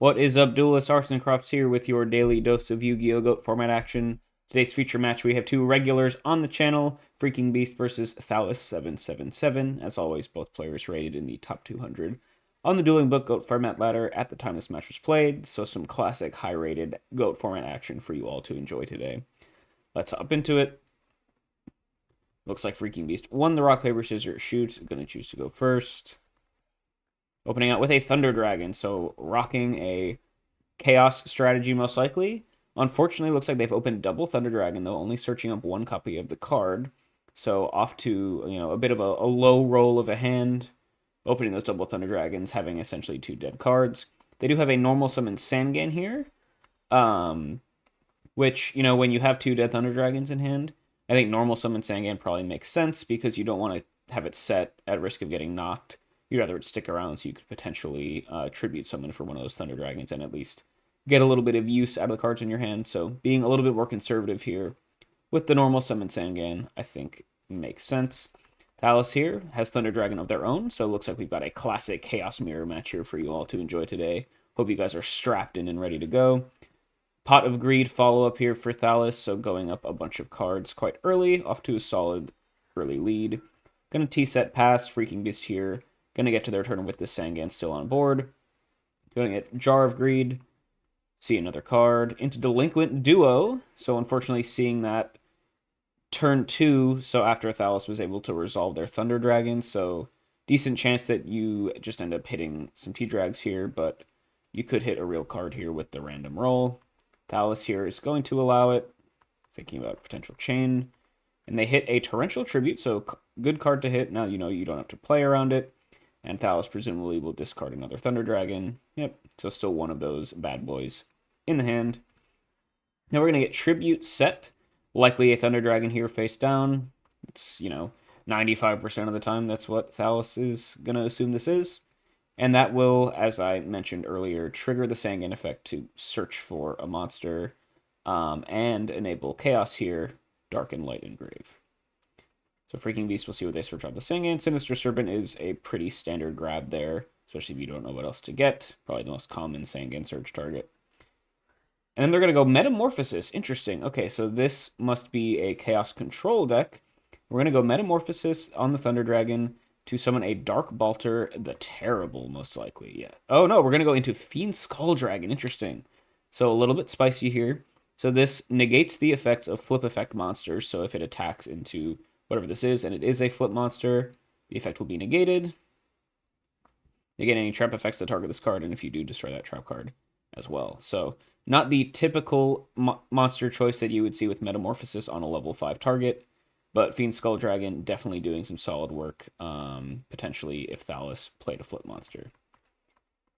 What is up, Duelist Arts and Crafts here with your daily dose of Yu-Gi-Oh! Goat Format action. Today's feature match, we have two regulars on the channel, Freaking Beast versus Thalys777. As always, both players rated in the top 200 on the Duelingbook Goat Format ladder at the time this match was played, so some classic high-rated Goat Format action for you all to enjoy today. Let's hop into it. Looks like Freaking Beast won the rock, paper, scissors, shoot. Gonna choose to go first. Opening out with a Thunder Dragon, so rocking a Chaos strategy most likely. Unfortunately, looks like they've opened double Thunder Dragon, though, only searching up one copy of the card. So off to, a bit of a low roll of a hand, opening those double Thunder Dragons, having essentially two dead cards. They do have a normal summon Sangan here, which, when you have two dead Thunder Dragons in hand, I think normal summon Sangan probably makes sense because you don't want to have it set at risk of getting knocked. You'd rather it stick around so you could potentially tribute summon for one of those Thunder Dragons and at least get a little bit of use out of the cards in your hand. So being a little bit more conservative here with the normal summon Sangan, I think makes sense. Thalys here has Thunder Dragon of their own, so it looks like we've got a classic Chaos Mirror match here for you all to enjoy today. Hope you guys are strapped in and ready to go. Pot of Greed follow-up here for Thalys, so going up a bunch of cards quite early, off to a solid early lead. Gonna T-set pass, Freaking Beast here. Gonna get to their turn with the Sangan still on board. Going at Jar of Greed. See another card. Into Delinquent Duo. So unfortunately seeing that turn 2, so after Thalys was able to resolve their Thunder Dragon, so decent chance that you just end up hitting some T-Drags here, but you could hit a real card here with the random roll. Thalys here is going to allow it, thinking about potential chain. And they hit a Torrential Tribute, so good card to hit. Now you know you don't have to play around it. And Thalys presumably will discard another Thunder Dragon. Yep, so still one of those bad boys in the hand. Now we're going to get Tribute set. Likely a Thunder Dragon here face down. It's, 95% of the time that's what Thalys is going to assume this is. And that will, as I mentioned earlier, trigger the Sangan effect to search for a monster and enable Chaos here, Dark and Light Engrave. So Freaking Beast, we'll see what they search out the Sangan. Sinister Serpent is a pretty standard grab there, especially if you don't know what else to get. Probably the most common Sangan search target. And then they're going to go Metamorphosis. Interesting. Okay, so this must be a Chaos Control deck. We're going to go Metamorphosis on the Thunder Dragon to summon a Dark Balter, the Terrible, most likely. Yeah. Oh, no, we're going to go into Fiend Skull Dragon. Interesting. So a little bit spicy here. So this negates the effects of flip effect monsters. So if it attacks into whatever this is, and it is a flip monster, the effect will be negated. Negate any trap effects that target this card, and if you do, destroy that trap card as well. So not the typical monster choice that you would see with Metamorphosis on a level 5 target, but Fiend Skull Dragon definitely doing some solid work, potentially if Thalys played a flip monster.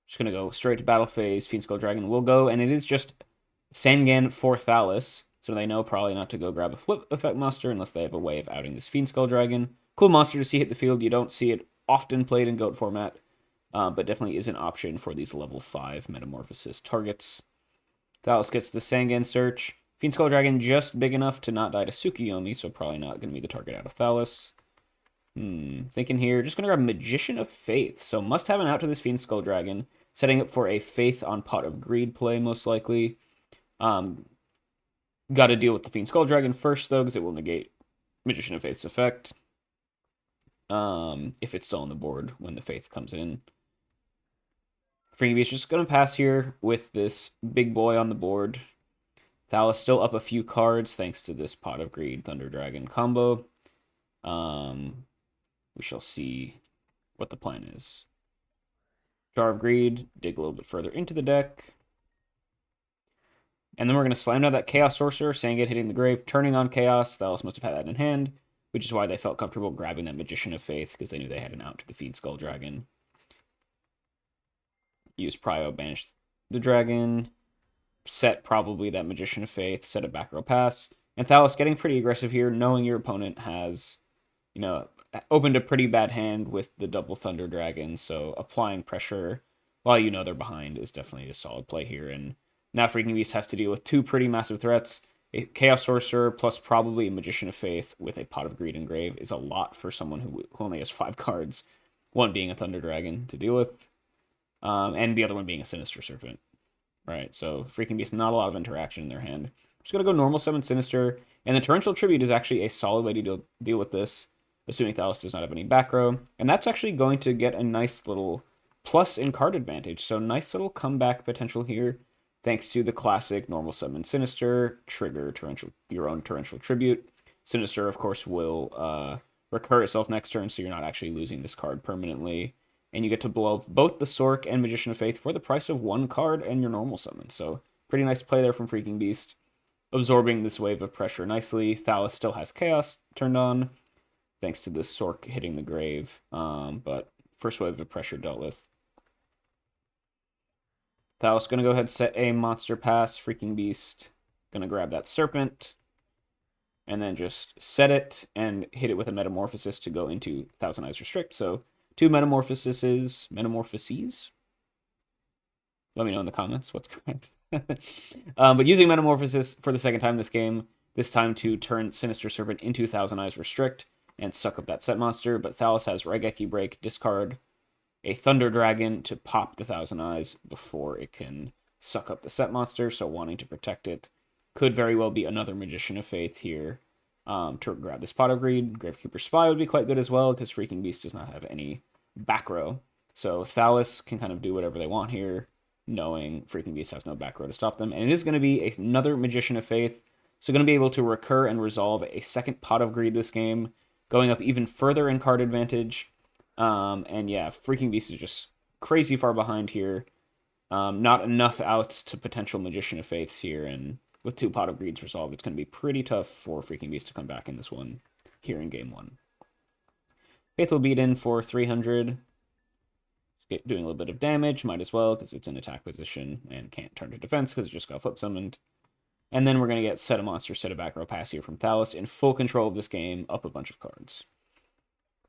Just going to go straight to battle phase. Fiend Skull Dragon will go, and it is just Sangan for Thalys. So they know probably not to go grab a flip effect monster unless they have a way of outing this Fiend Skull Dragon. Cool monster to see hit the field. You don't see it often played in Goat format, but definitely is an option for these level 5 Metamorphosis targets. Thalys gets the Sangan search. Fiend Skull Dragon just big enough to not die to Tsukiyomi, so probably not going to be the target out of Thalys. Thinking here, just going to grab Magician of Faith. So must have an out to this Fiend Skull Dragon, setting up for a Faith on Pot of Greed play, most likely. Got to deal with the Fiend Skull Dragon first, though, because it will negate Magician of Faith's effect. If it's still on the board when the Faith comes in. Freaking Beast just going to pass here with this big boy on the board. Thalys still up a few cards thanks to this Pot of Greed Thunder Dragon combo. We shall see what the plan is. Jar of Greed, dig a little bit further into the deck. And then we're going to slam down that Chaos Sorcerer, Sangan hitting the grave, turning on Chaos. Thalys must have had that in hand, which is why they felt comfortable grabbing that Magician of Faith, because they knew they had an out to the Fiend Skull Dragon. Use Prio, banish the dragon. Set probably that Magician of Faith, set a back row pass. And Thalys getting pretty aggressive here, knowing your opponent has, opened a pretty bad hand with the double Thunder Dragon, so applying pressure while you know they're behind is definitely a solid play here. And now Freaking Beast has to deal with two pretty massive threats. A Chaos Sorcerer plus probably a Magician of Faith with a Pot of Greed Engrave is a lot for someone who only has 5 cards. One being a Thunder Dragon to deal with, and the other one being a Sinister Serpent. right? So Freaking Beast, not a lot of interaction in their hand. Just gonna go normal summon Sinister, and the Torrential Tribute is actually a solid way to deal with this, assuming Thalos does not have any back row, and that's actually going to get a nice little plus in card advantage. So nice little comeback potential here, thanks to the classic normal summon Sinister, trigger your own Torrential Tribute. Sinister, of course, will recur itself next turn, so you're not actually losing this card permanently. And you get to blow up both the Sork and Magician of Faith for the price of one card and your normal summon. So pretty nice play there from Freaking Beast, absorbing this wave of pressure nicely. Thalos still has Chaos turned on, thanks to this Sork hitting the grave. But first wave of pressure dealt with. Thalos gonna go ahead and set a monster pass. Freaking Beast gonna grab that Serpent and then just set it and hit it with a Metamorphosis to go into Thousand Eyes Restrict. So two metamorphoses. Let me know in the comments what's correct. But using Metamorphosis for the second time this game, this time to turn Sinister Serpent into Thousand Eyes Restrict and suck up that set monster. But Thalos has Raigeki Break, discard a Thunder Dragon to pop the Thousand Eyes before it can suck up the set monster. So wanting to protect it. Could very well be another Magician of Faith here to grab this Pot of Greed. Gravekeeper Spy would be quite good as well, because Freaking Beast does not have any back row. So Thalos can kind of do whatever they want here, knowing Freaking Beast has no back row to stop them. And it is going to be another Magician of Faith, so going to be able to recur and resolve a second Pot of Greed this game, going up even further in card advantage. And yeah, Freaking Beast is just crazy far behind here. Not enough outs to potential Magician of Faiths here, and with two Pot of Greeds resolved, it's going to be pretty tough for Freaking Beast to come back in this one here in game one. Faith will beat in for 300. Doing a little bit of damage, might as well, because it's in attack position and can't turn to defense because it just got flip summoned. And then we're going to get set a monster, set a back row pass here from Thalos in full control of this game, up a bunch of cards.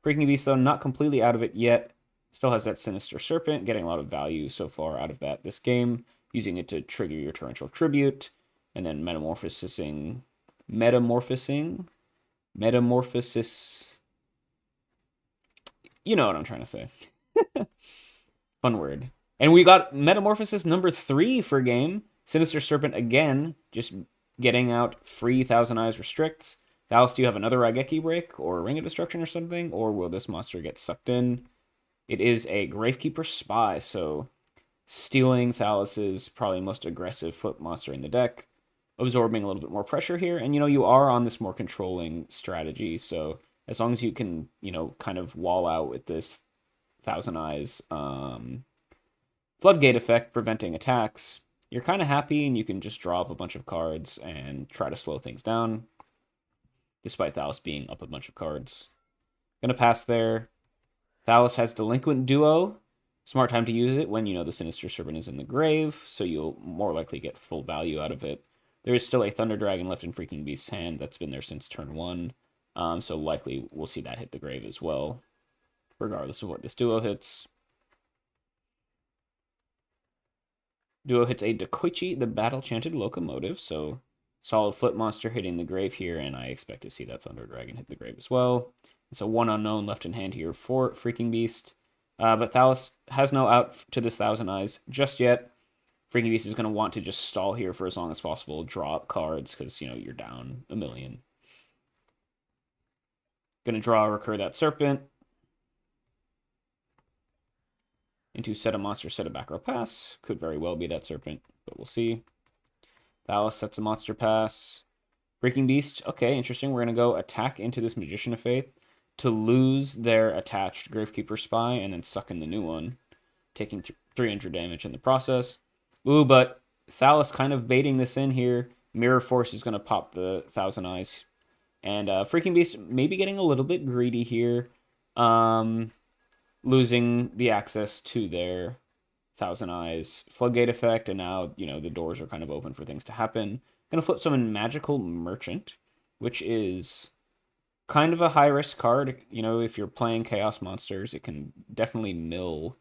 Freaking Beast, though, not completely out of it yet. Still has that Sinister Serpent, getting a lot of value so far out of that this game, using it to trigger your Torrential Tribute, and then metamorphosis. You know what I'm trying to say. Fun word. And we got Metamorphosis number 3 for game. Sinister Serpent again, just getting out free Thousand Eyes Restricts. Thalos, do you have another Raigeki Break or Ring of Destruction or something? Or will this monster get sucked in? It is a Gravekeeper Spy, so stealing Thalos's probably most aggressive flip monster in the deck, absorbing a little bit more pressure here. And, you are on this more controlling strategy, so as long as you can, kind of wall out with this Thousand Eyes Floodgate effect preventing attacks, you're kind of happy, and you can just draw up a bunch of cards and try to slow things down, despite Thalos being up a bunch of cards. Gonna pass there. Thalos has Delinquent Duo. Smart time to use it when the Sinister Serpent is in the grave, so you'll more likely get full value out of it. There is still a Thunder Dragon left in Freaking Beast's hand that's been there since turn 1, so likely we'll see that hit the grave as well, regardless of what this duo hits. Duo hits a Dekoichi, the Battle-Chanted Locomotive, so solid flip monster hitting the grave here, and I expect to see that Thunder Dragon hit the grave as well. So one unknown left in hand here for Freaking Beast. But Thalos has no out to this Thousand Eyes just yet. Freaking Beast is going to want to just stall here for as long as possible, draw up cards, because, you're down a million. Going to draw, recur that Serpent into set a monster, set a back row pass. Could very well be that Serpent, but we'll see. Thalos sets a monster pass. Freaking Beast, okay, interesting. We're going to go attack into this Magician of Faith to lose their attached Gravekeeper Spy and then suck in the new one, taking 300 damage in the process. Ooh, but Thalos kind of baiting this in here. Mirror Force is going to pop the Thousand Eyes. And Freaking Beast maybe getting a little bit greedy here, losing the access to their Thousand Eyes Floodgate effect, and now, the doors are kind of open for things to happen. Going to flip summon Magical Merchant, which is kind of a high-risk card. If you're playing Chaos Monsters, it can definitely mill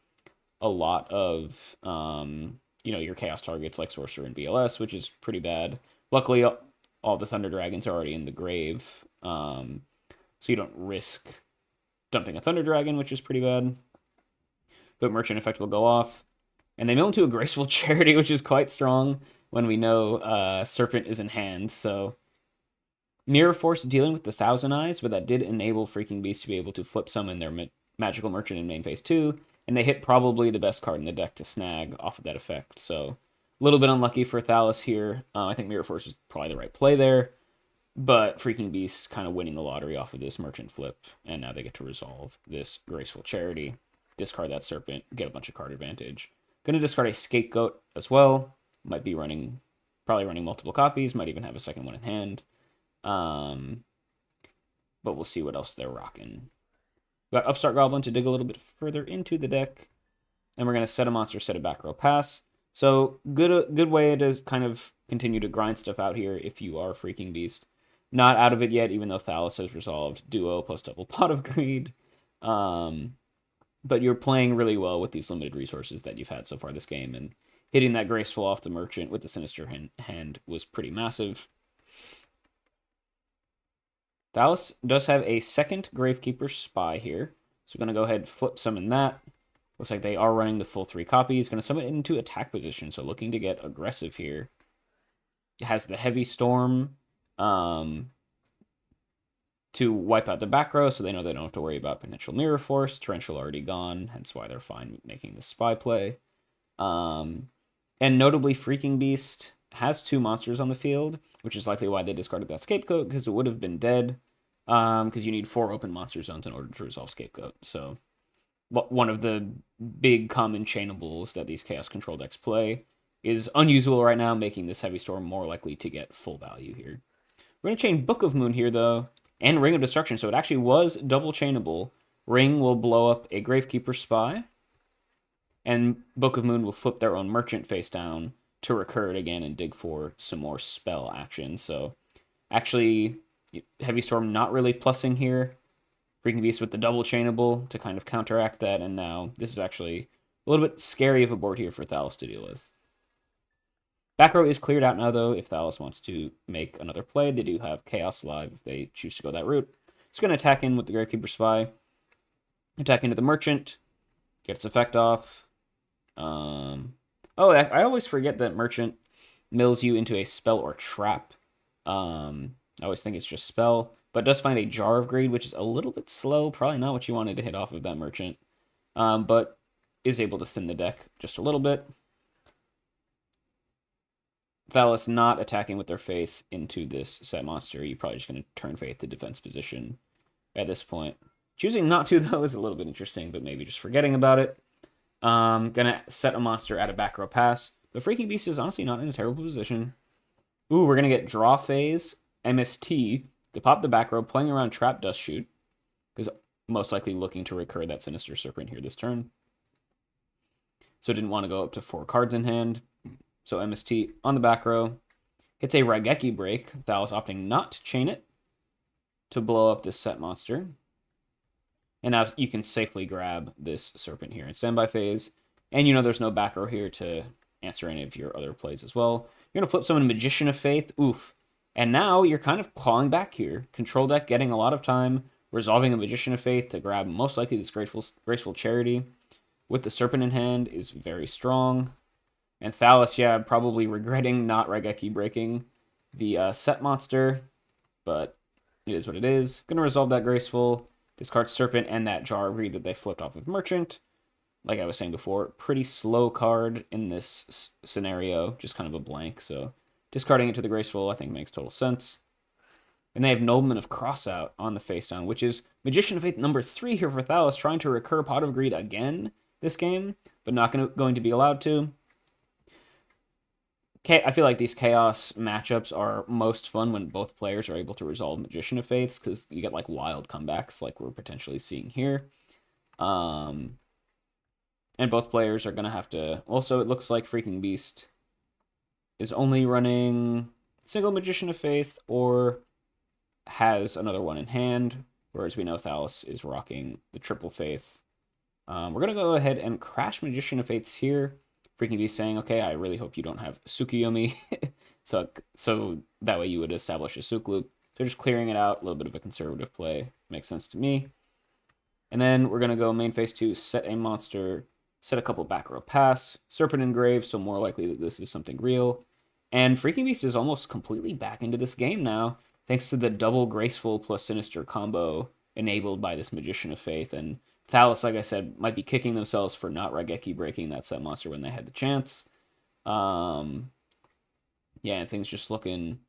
a lot of, your Chaos targets like Sorcerer and BLS, which is pretty bad. Luckily, all the Thunder Dragons are already in the grave, so you don't risk dumping a Thunder Dragon, which is pretty bad. But Merchant effect will go off. And they mill into a Graceful Charity, which is quite strong when we know Serpent is in hand. So Mirror Force dealing with the Thousand Eyes, but that did enable Freaking Beast to be able to flip summon their Magical Merchant in main phase 2, and they hit probably the best card in the deck to snag off of that effect. So a little bit unlucky for Thalos here. I think Mirror Force is probably the right play there, but Freaking Beast kind of winning the lottery off of this Merchant flip, and now they get to resolve this Graceful Charity, discard that Serpent, get a bunch of card advantage. Going to discard a Scapegoat as well. Might be probably running multiple copies, might even have a second one in hand. But we'll see what else they're rocking. We got Upstart Goblin to dig a little bit further into the deck. And we're going to set a monster, set a back row pass. So good way to kind of continue to grind stuff out here if you are Freaking Beast. Not out of it yet, even though Thalos has resolved Duo plus double Pot of Greed. But you're playing really well with these limited resources that you've had so far this game. And hitting that Graceful off the Merchant with the Sinister hand was pretty massive. Thalos does have a second Gravekeeper Spy here. So we're going to go ahead and flip summon that. Looks like they are running the full 3 copies. Going to summon it into attack position, so looking to get aggressive here. It has the Heavy Storm to wipe out the back row, so they know they don't have to worry about potential Mirror Force. Torrential already gone, hence why they're fine making the Spy play. And notably, Freaking Beast has 2 monsters on the field, which is likely why they discarded that Scapegoat, because it would have been dead, because you need 4 open monster zones in order to resolve Scapegoat. So one of the big common chainables that these Chaos Control decks play is unusual right now, making this Heavy Storm more likely to get full value here. We're going to chain Book of Moon here, though, and Ring of Destruction, so it actually was double chainable. Ring will blow up a Gravekeeper Spy, and Book of Moon will flip their own Merchant face down to recur it again and dig for some more spell action. So actually, Heavy Storm not really plussing here. Freaking Beast with the double chainable to kind of counteract that, and now this is actually a little bit scary of a board here for Thalos to deal with. Back row is cleared out now, though, if Thalos wants to make another play. They do have Chaos Live if they choose to go that route. Just going to attack in with the Gravekeeper Spy. Attack into the Merchant. Get its effect off. I always forget that Merchant mills you into a spell or trap. I always think it's just spell, but does find a Jar of Greed, which is a little bit slow. Probably not what you wanted to hit off of that Merchant, but is able to thin the deck just a little bit. Thalos not attacking with their Faith into this set monster. You're probably just going to turn Faith to defense position at this point. Choosing not to, though, is a little bit interesting, but maybe just forgetting about it. Gonna set a monster at a back row pass. The Freaking Beast is honestly not in a terrible position. Ooh, we're gonna get Draw Phase, MST, to pop the back row, playing around Trap Dust Shoot, because most likely looking to recur that Sinister Serpent here this turn. So didn't want to go up to 4 cards in hand. So MST on the back row. Hits a Raigeki Break. Thalos opting not to chain it to blow up this set monster. And now you can safely grab this Serpent here in standby phase. And you know there's no back row here to answer any of your other plays as well. You're going to flip summon Magician of Faith. Oof. And now you're kind of clawing back here. Control deck getting a lot of time. Resolving a Magician of Faith to grab most likely this Graceful Charity. With the Serpent in hand is very strong. And Thalos, yeah, probably regretting not Raigeki breaking the set monster. But it is what it is. Going to resolve that Graceful. Discard Serpent and that Jar of Greed that they flipped off of Merchant. Like I was saying before, pretty slow card in this scenario. Just kind of a blank. So discarding it to the Graceful, I think, makes total sense. And they have Nobleman of Crossout on the face down, which is Magician of Faith number 3 here for Thalos, trying to recur Pot of Greed again this game, but not going to be allowed to. I feel like these Chaos matchups are most fun when both players are able to resolve Magician of Faiths, because you get like wild comebacks like we're potentially seeing here. And both players are going to have to... Also, it looks like Freaking Beast is only running single Magician of Faith or has another one in hand, whereas we know Thalos is rocking the triple Faith. We're going to go ahead and crash Magician of Faiths here. Freaking Beast saying, okay, I really hope you don't have Tsukiyomi. so that way you would establish a Suk loop. So just clearing it out, a little bit of a conservative play. Makes sense to me. And then we're going to go main phase 2, set a monster, Set a couple back row pass. Serpent engraved, so more likely that this is something real. And Freaking Beast is almost completely back into this game now, thanks to the double graceful plus sinister combo enabled by this Magician of Faith. And Thallus, like I said, might be kicking themselves for not Raigeki breaking that set monster when they had the chance. Um, yeah, and things just looking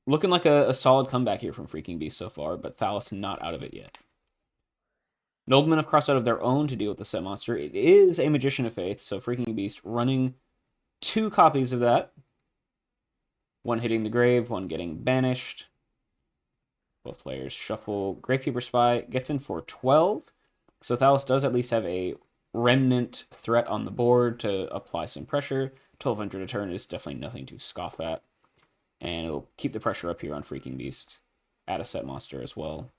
like a solid comeback here from Freaking Beast so far, but Thallus not out of it yet. Noblemen have crossed out of their own to deal with the set monster. It is a Magician of Faith, so Freaking Beast running 2 copies of that. One hitting the grave, one getting banished. Both players shuffle. Gravekeeper Spy gets in for 12. So Thallus does at least have a remnant threat on the board to apply some pressure. 1200 a turn is definitely nothing to scoff at. And it'll keep the pressure up here on Freaking Beast. Add a set monster as well.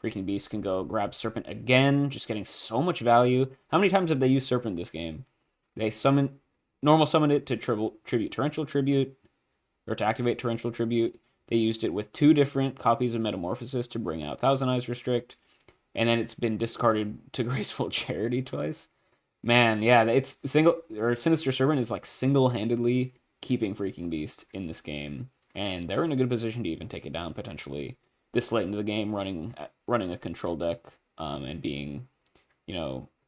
Freaking Beast can go grab Serpent again, just getting so much value. How many times have they used Serpent this game? They normal summoned it to tribute Torrential Tribute, or to activate Torrential Tribute. They used it with 2 different copies of Metamorphosis to bring out Thousand Eyes Restrict, and then it's been discarded to Graceful Charity twice. Man, yeah, it's Sinister Servant is like single-handedly keeping Freaking Beast in this game, and they're in a good position to even take it down potentially this late into the game, running a control deck, and being,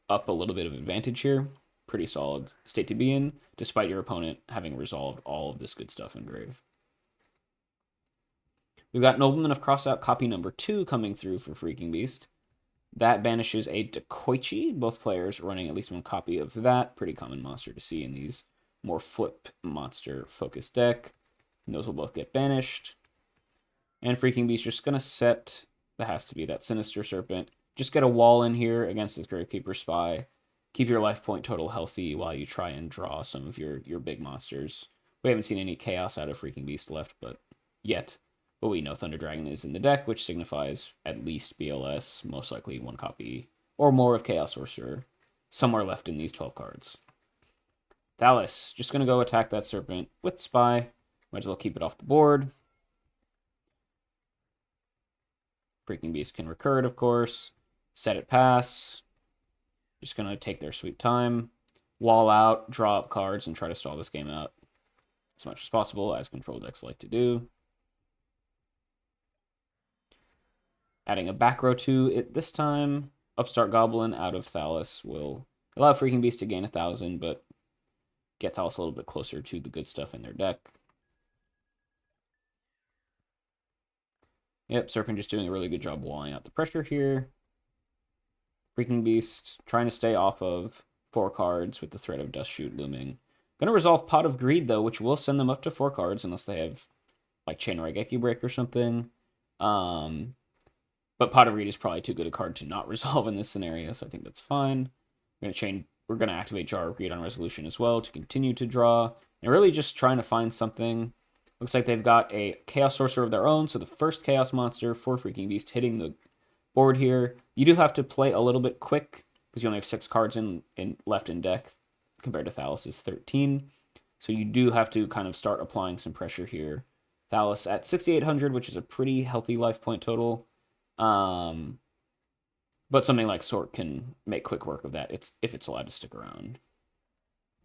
up a little bit of advantage here. Pretty solid state to be in, despite your opponent having resolved all of this good stuff in grave. We've got Nobleman of Crossout copy number 2 coming through for Freaking Beast. That banishes a Dekoichi, both players running at least 1 copy of that. Pretty common monster to see in these more flip monster focused deck. And those will both get banished. And Freaking Beast just going to set, that has to be that Sinister Serpent. Just get a wall in here against this Gravekeeper Spy. Keep your life point total healthy while you try and draw some of your big monsters. We haven't seen any Chaos out of Freaking Beast left, but yet. But we know Thunder Dragon is in the deck, which signifies at least BLS, most likely 1 copy or more of Chaos Sorcerer, somewhere left in these 12 cards. Thallus, just going to go attack that Serpent with Spy. Might as well keep it off the board. Freaking Beast can recur it, of course. Set it pass. Just going to take their sweet time. Wall out, draw up cards, and try to stall this game out as much as possible, as control decks like to do. Adding a back row to it this time. Upstart Goblin out of Thallus will allow Freaking Beast to gain 1,000, but get Thallus a little bit closer to the good stuff in their deck. Yep, Serpent just doing a really good job walling out the pressure here. Freaking Beast trying to stay off of 4 cards with the threat of Dust Shoot looming. Going to resolve Pot of Greed, though, which will send them up to 4 cards unless they have, like, Chain Raigeki Break or something. But Pot of Greed is probably too good a card to not resolve in this scenario, so I think that's fine. We're going to activate Jar of Greed on Resolution as well to continue to draw. And really just trying to find something. Looks like they've got a Chaos Sorcerer of their own, so the first Chaos monster for Freaking Beast hitting the board here. You do have to play a little bit quick, because you only have 6 cards left in deck, compared to Thallus' 13. So you do have to kind of start applying some pressure here. Thallus at 6,800, which is a pretty healthy life point total. But something like Sork can make quick work of that if it's allowed to stick around.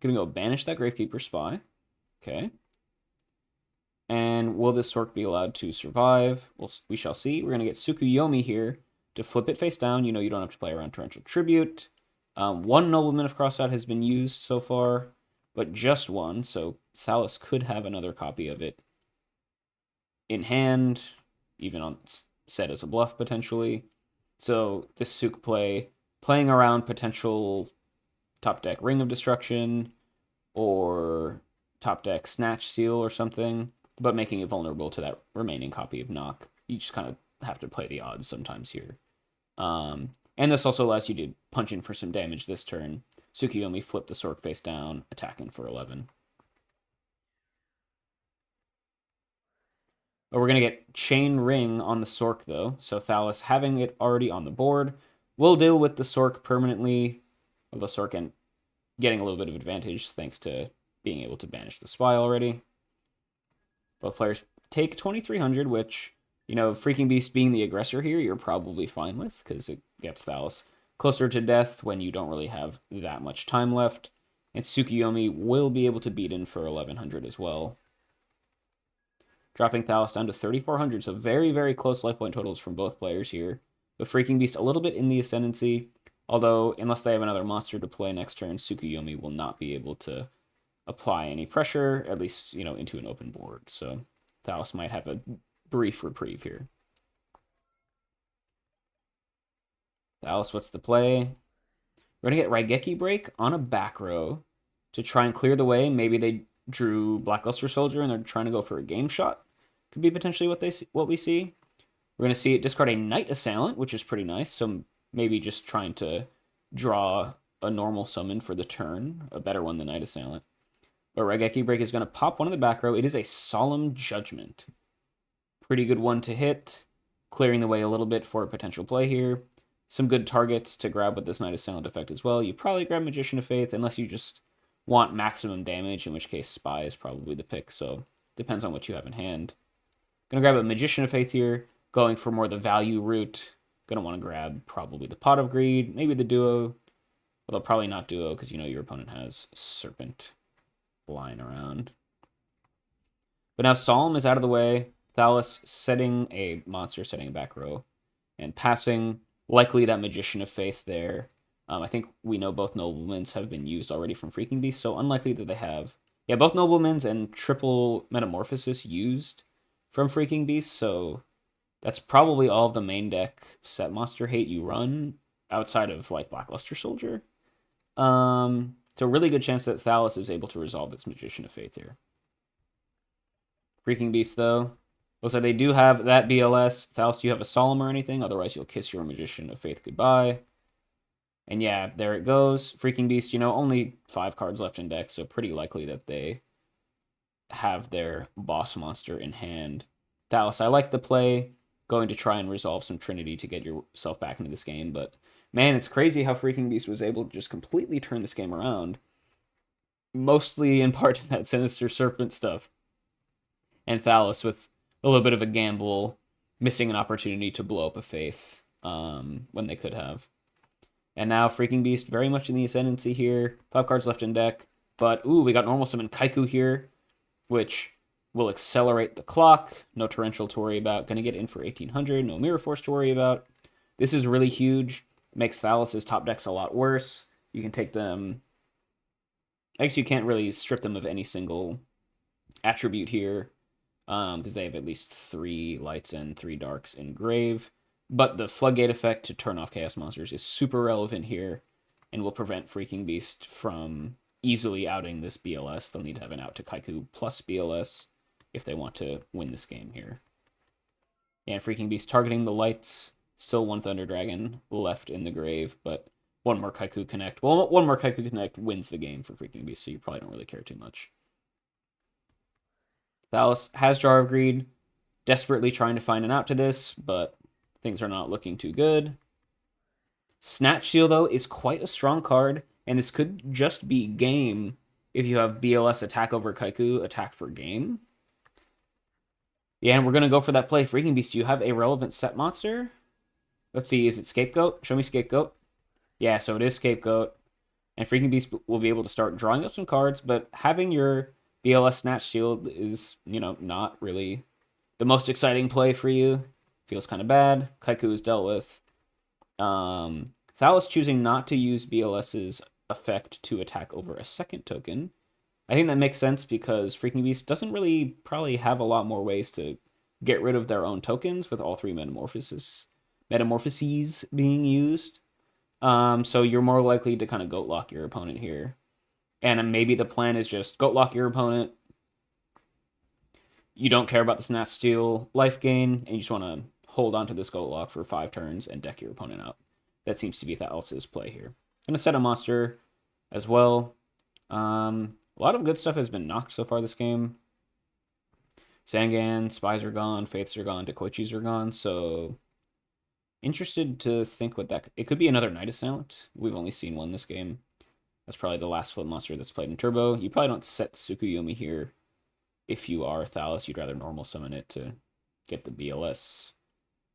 Gonna go banish that Gravekeeper Spy. Okay. And will this Sork be allowed to survive? Well, we shall see. We're gonna get Tsukuyomi here to flip it face down. You don't have to play around Torrential Tribute. 1 Nobleman of Crossout has been used so far, but just 1, so Thallus could have another copy of it in hand, even on set as a bluff potentially. So this Suk playing around potential top deck Ring of Destruction or top deck Snatch Seal or something, but making it vulnerable to that remaining copy of Knock. You just kind of have to play the odds sometimes here. And this also allows you to punch in for some damage this turn. Tsukuyomi flip the Sork face down, attacking for 11. But we're going to get Chain Ring on the Sork, though. So Thallus, having it already on the board, will deal with the Sork permanently. With the Sork and getting a little bit of advantage thanks to being able to banish the Spy already. Both players take 2,300, which, Freaking Beast being the aggressor here, you're probably fine with, because it gets Thallus closer to death when you don't really have that much time left. And Tsukuyomi will be able to beat in for 1100 as well. Dropping Thalos down to 3400, so very, very close life point totals from both players here. The Freaking Beast a little bit in the ascendancy, although unless they have another monster to play next turn, Tsukuyomi will not be able to apply any pressure, at least, into an open board. So Thalos might have a brief reprieve here. Thalos, what's the play? We're going to get Raigeki Break on a back row to try and clear the way. Maybe they drew Blackluster Soldier and they're trying to go for a game shot. Could be potentially what we see. We're going to see it discard a Knight Assailant, which is pretty nice. So maybe just trying to draw a normal summon for the turn, a better one than Knight Assailant. But Raigeki Break is going to pop one in the back row. It is a Solemn Judgment. Pretty good one to hit, clearing the way a little bit for a potential play here. Some good targets to grab with this Knight Assailant effect as well. You probably grab Magician of Faith unless you just want maximum damage, in which case Spy is probably the pick. So depends on what you have in hand. Gonna grab a Magician of Faith here, going for more the value route. Gonna want to grab probably the Pot of Greed, maybe the Duo, although probably not Duo because your opponent has Serpent lying around. But now Solemn is out of the way. Thalos setting a monster, setting a back row, and passing. Likely that Magician of Faith there. I think we know both Noblemans have been used already from Freaking Beast, so unlikely that they have. Yeah, both Noblemans and triple Metamorphosis used from Freaking Beast, so that's probably all of the main deck set monster hate you run outside of like Blackluster Soldier. It's a really good chance that Thalos is able to resolve this Magician of Faith here. Freaking Beast, though. Looks like they do have that BLS. Thalos, do you have a Solemn or anything? Otherwise, you'll kiss your Magician of Faith goodbye. And yeah, there it goes. Freaking Beast, only 5 cards left in deck, so pretty likely that they have their boss monster in hand. Thalos, I like the play. Going to try and resolve some Trinity to get yourself back into this game, but man, it's crazy how Freaking Beast was able to just completely turn this game around. Mostly in part to that Sinister Serpent stuff. And Thalos with a little bit of a gamble, missing an opportunity to blow up a Faith when they could have. And now Freaking Beast very much in the ascendancy here. 5 cards left in deck. But, ooh, we got Normal Summon Kaiku here, which will accelerate the clock. No Torrential to worry about. Gonna get in for 1800. No Mirror Force to worry about. This is really huge. Makes Thalos' top decks a lot worse. You can take them... I guess you can't really strip them of any single attribute here, because they have at least 3 lights and 3 darks in Grave. But the Floodgate effect to turn off Chaos Monsters is super relevant here and will prevent Freaking Beast from easily outing this BLS. They'll need to have an out to Kaiku plus BLS if they want to win this game here. And Freaking Beast targeting the lights. Still 1 Thunder Dragon left in the grave, but 1 more Kaiku Connect. Well, 1 more Kaiku Connect wins the game for Freaking Beast, so you probably don't really care too much. Thalos has Jar of Greed, desperately trying to find an out to this, but things are not looking too good. Snatch Seal, though, is quite a strong card, and this could just be game if you have BLS attack over Kaiku, attack for game. Yeah, and we're going to go for that play. Freaking Beast, do you have a relevant set monster? Let's see, is it Scapegoat? Show me Scapegoat. Yeah, so it is Scapegoat. And Freaking Beast will be able to start drawing up some cards, but having your BLS Snatch Shield is, not really the most exciting play for you. Feels kind of bad. Kaiku is dealt with. Thalos choosing not to use BLS's effect to attack over a second token. I think that makes sense because Freaking Beast doesn't really probably have a lot more ways to get rid of their own tokens with all 3 metamorphoses being used. So you're more likely to kind of goat lock your opponent here. And maybe the plan is just goat lock your opponent. You don't care about the Snatch Steal life gain, and you just want to hold on to this goat lock for 5 turns and deck your opponent out. That seems to be Thalos' play here. Gonna set a monster as well. A lot of good stuff has been knocked so far this game. Zangan, Spies are gone, Faiths are gone, Dekoichis are gone, so interested to think what that... It could be another Knight Assailant. We've only seen 1 this game. That's probably the last flip monster that's played in Turbo. You probably don't set Tsukuyomi here. If you are Thalos, you'd rather normal summon it to get the BLS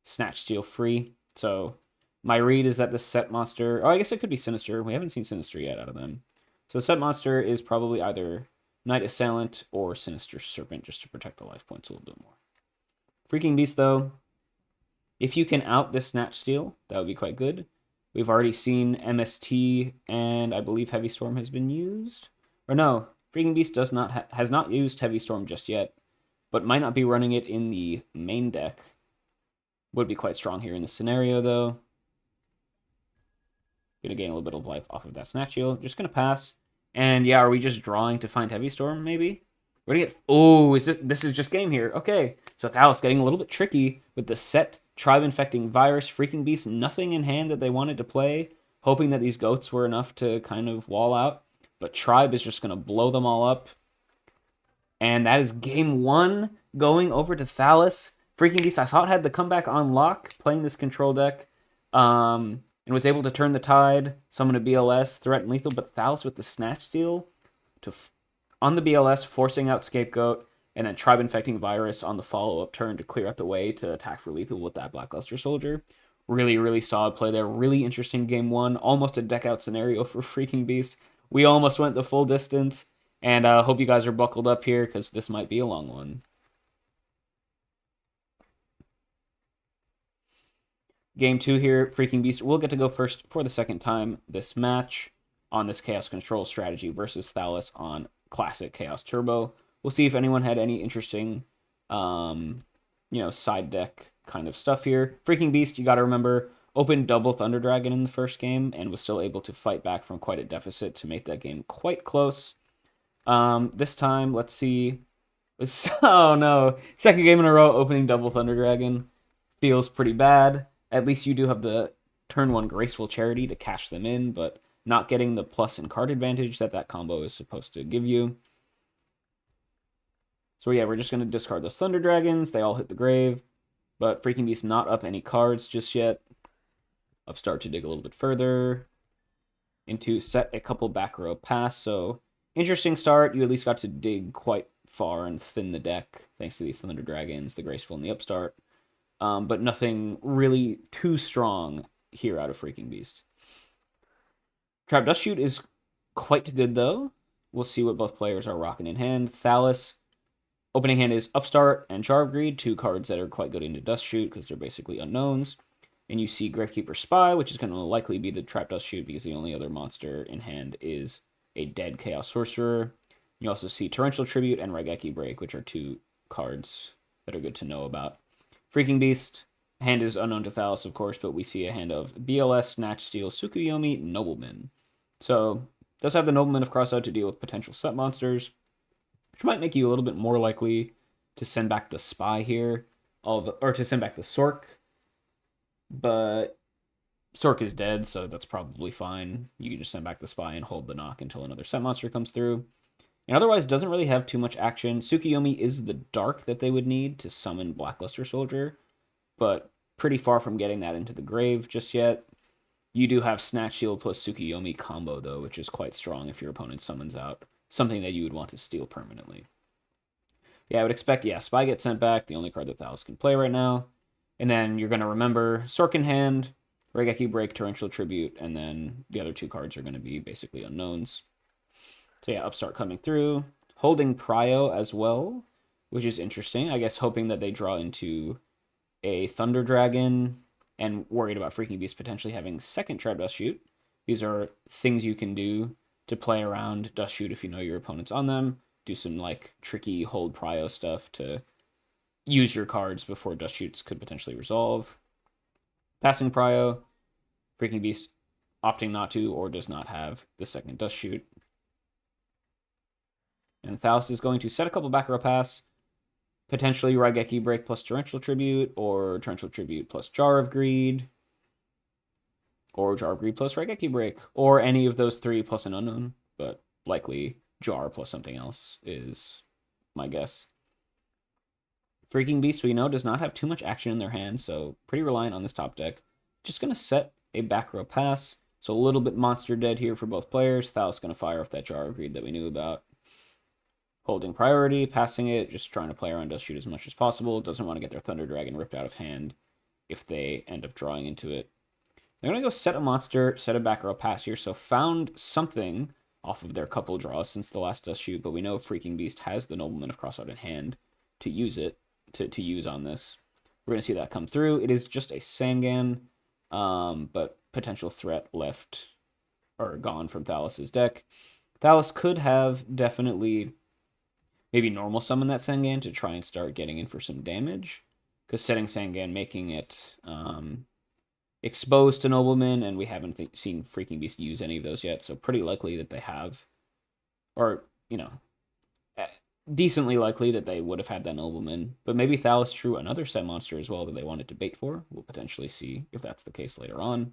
Snatch Steal free. So My read is that the set monster... Oh, I guess it could be Sinister. We haven't seen Sinister yet out of them. So the set monster is probably either Knight Assailant or Sinister Serpent, just to protect the life points a little bit more. Freaking Beast, though, if you can out this Snatch Steal, that would be quite good. We've already seen MST, and I believe Heavy Storm has been used. Or no, Freaking Beast has not used Heavy Storm just yet, but might not be running it in the main deck. Would be quite strong here in this scenario, though. Gonna gain a little bit of life off of that Snatch Shield. Just gonna pass. And yeah, are we just drawing to find Heavy Storm, maybe? We're gonna get... Oh, this is just game here. Okay, so Thalos getting a little bit tricky with the set Tribe Infecting Virus, Freaking Beast, nothing in hand that they wanted to play, hoping that these goats were enough to kind of wall out. But Tribe is just gonna blow them all up. And that is game one going over to Thalos. Freaking Beast, I thought had the comeback on lock playing this control deck. And was able to turn the tide, summon a BLS, threaten lethal, but Thalos with the Snatch Steal on the BLS, forcing out Scapegoat, and then Tribe Infecting Virus on the follow-up turn to clear out the way to attack for lethal with that Blackluster Soldier. Really, really solid play there. Really interesting game one. Almost a deck-out scenario for Freaking Beast. We almost went the full distance, and I hope you guys are buckled up here, because this might be a long one. Game two here, Freaking Beast will get to go first for the second time this match on this Chaos Control strategy versus Thalos on Classic Chaos Turbo. We'll see if anyone had any interesting, side deck kind of stuff here. Freaking Beast, you got to remember, opened double Thunder Dragon in the first game and was still able to fight back from quite a deficit to make that game quite close. This time, let's see. Oh no, second game in a row opening double Thunder Dragon. Feels pretty bad. At least you do have the turn one Graceful Charity to cash them in, but not getting the plus in card advantage that combo is supposed to give you. So yeah, we're just going to discard those Thunder Dragons. They all hit the grave, but Freaking Beast not up any cards just yet. Upstart to dig a little bit further. Into set a couple back row pass, so interesting start. You at least got to dig quite far and thin the deck, thanks to these Thunder Dragons, the Graceful, and the Upstart. But nothing really too strong here out of Freaking Beast. Trap Dust Shoot is quite good, though. We'll see what both players are rocking in hand. Thalos, opening hand is Upstart and Jar of Greed, two cards that are quite good into Dust Shoot because they're basically unknowns. And you see Gravekeeper Spy, which is going to likely be the Trap Dust Shoot because the only other monster in hand is a dead Chaos Sorcerer. You also see Torrential Tribute and Raigeki Break, which are two cards that are good to know about. Freaking Beast, hand is unknown to Thalos, of course, but we see a hand of BLS, Snatch Steal, Tsukuyomi, Nobleman. So, does have the Nobleman of Crossout to deal with potential set monsters, which might make you a little bit more likely to send back the Spy here, or to send back the Sork. But Sork is dead, so that's probably fine. You can just send back the Spy and hold the knock until another set monster comes through. And otherwise, doesn't really have too much action. Tsukuyomi is the dark that they would need to summon Blackluster Soldier, but pretty far from getting that into the grave just yet. You do have Snatch Shield plus Tsukuyomi combo, though, which is quite strong if your opponent summons out something that you would want to steal permanently. Yeah, I would expect, Spy gets sent back, the only card that Thalos can play right now. And then you're going to remember Sork in hand, Raigeki Break, Torrential Tribute, and then the other two cards are going to be basically unknowns. So yeah, Upstart coming through. Holding Prio as well, which is interesting. I guess hoping that they draw into a Thunder Dragon and worried about Freaking Beast potentially having second Trap Dust Shoot. These are things you can do to play around Dust Shoot if you know your opponent's on them. Do some tricky hold Prio stuff to use your cards before Dust Shoots could potentially resolve. Passing Prio, Freaking Beast opting not to or does not have the second Dust Shoot. And Thalos is going to set a couple back row pass, potentially Raigeki Break plus Torrential Tribute, or Torrential Tribute plus Jar of Greed, or Jar of Greed plus Raigeki Break, or any of those three plus an unknown, but likely Jar plus something else is my guess. Freaking Beast, we know, does not have too much action in their hand, so pretty reliant on this top deck. Just going to set a back row pass, so a little bit monster dead here for both players. Thalos going to fire off that Jar of Greed that we knew about. Holding priority, passing it, just trying to play around Dust Shoot as much as possible. Doesn't want to get their Thunder Dragon ripped out of hand if they end up drawing into it. They're going to go set a monster, set a back row pass here. So found something off of their couple draws since the last dust shoot, but we know Freaking Beast has the Nobleman of Crossout in hand to use it, to use on this. We're going to see that come through. It is just a Sangan, but potential threat left or gone from Thalas's deck. Thalas could have definitely maybe normal summon that Sangan to try and start getting in for some damage, because setting Sangan, making it exposed to Nobleman, and we haven't seen Freaking Beast use any of those yet, so pretty likely that they have, or, you know, decently likely that they would have had that Nobleman, but maybe Thalas drew another set monster as well that they wanted to bait for. We'll potentially see if that's the case later on.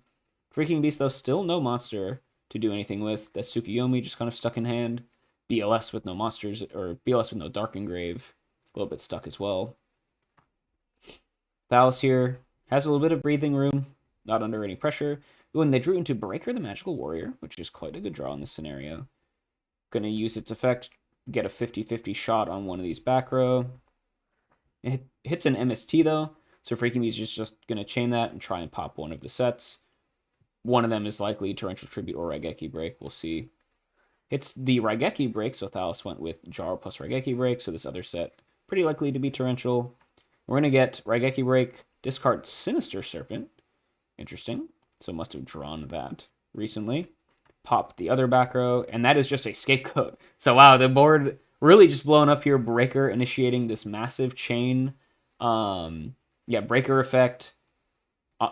Freaking Beast, though, still no monster to do anything with. That Tsukuyomi just kind of stuck in hand. BLS with no monsters, or BLS with no Dark Engrave, a little bit stuck as well. Thalas here has a little bit of breathing room, not under any pressure. Ooh, and they drew into Breaker the Magical Warrior, which is quite a good draw in this scenario. Going to use its effect, get a 50-50 shot on one of these back row. It hits an MST, though, so Freaking Beast is just going to chain that and try and pop one of the sets. One of them is likely Torrential Tribute or Raigeki Break. We'll see. It's the Raigeki Break, so Thalas went with Jar plus Raigeki Break, so this other set pretty likely to be Torrential. We're going to get Raigeki Break, discard Sinister Serpent. Interesting. So must have drawn that recently. Pop the other back row, and that is just a Scapegoat. So wow, the board really just blown up here. Breaker initiating this massive chain. Breaker effect.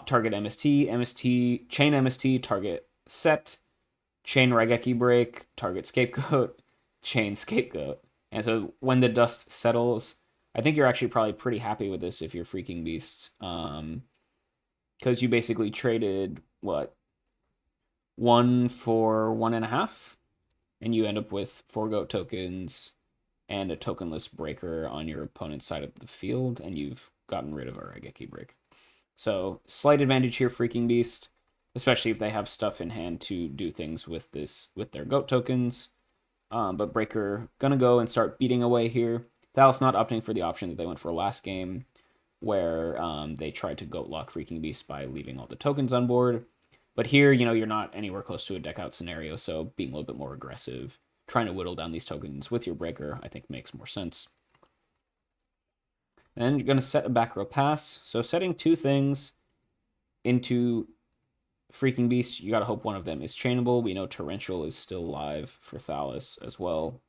Target MST, MST, chain MST, target set, chain Raigeki Break, target Scapegoat, chain Scapegoat. And so when the dust settles, I think you're actually probably pretty happy with this if you're Freaking Beast. Because you basically traded, what, 1 for 1.5? And you end up with 4 goat tokens and a tokenless breaker on your opponent's side of the field, and you've gotten rid of a Raigeki Break. So slight advantage here, Freaking Beast, especially if they have stuff in hand to do things with their goat tokens. But Breaker gonna go and start beating away here. Thalas not opting for the option that they went for last game, where they tried to goat lock Freaking Beast by leaving all the tokens on board. But here, you're not anywhere close to a deck out scenario, so being a little bit more aggressive, trying to whittle down these tokens with your Breaker, I think makes more sense. And you're going to set a back row pass. So setting 2 things into Freaking Beast, you got to hope one of them is chainable. We know Torrential is still live for Thalas as well.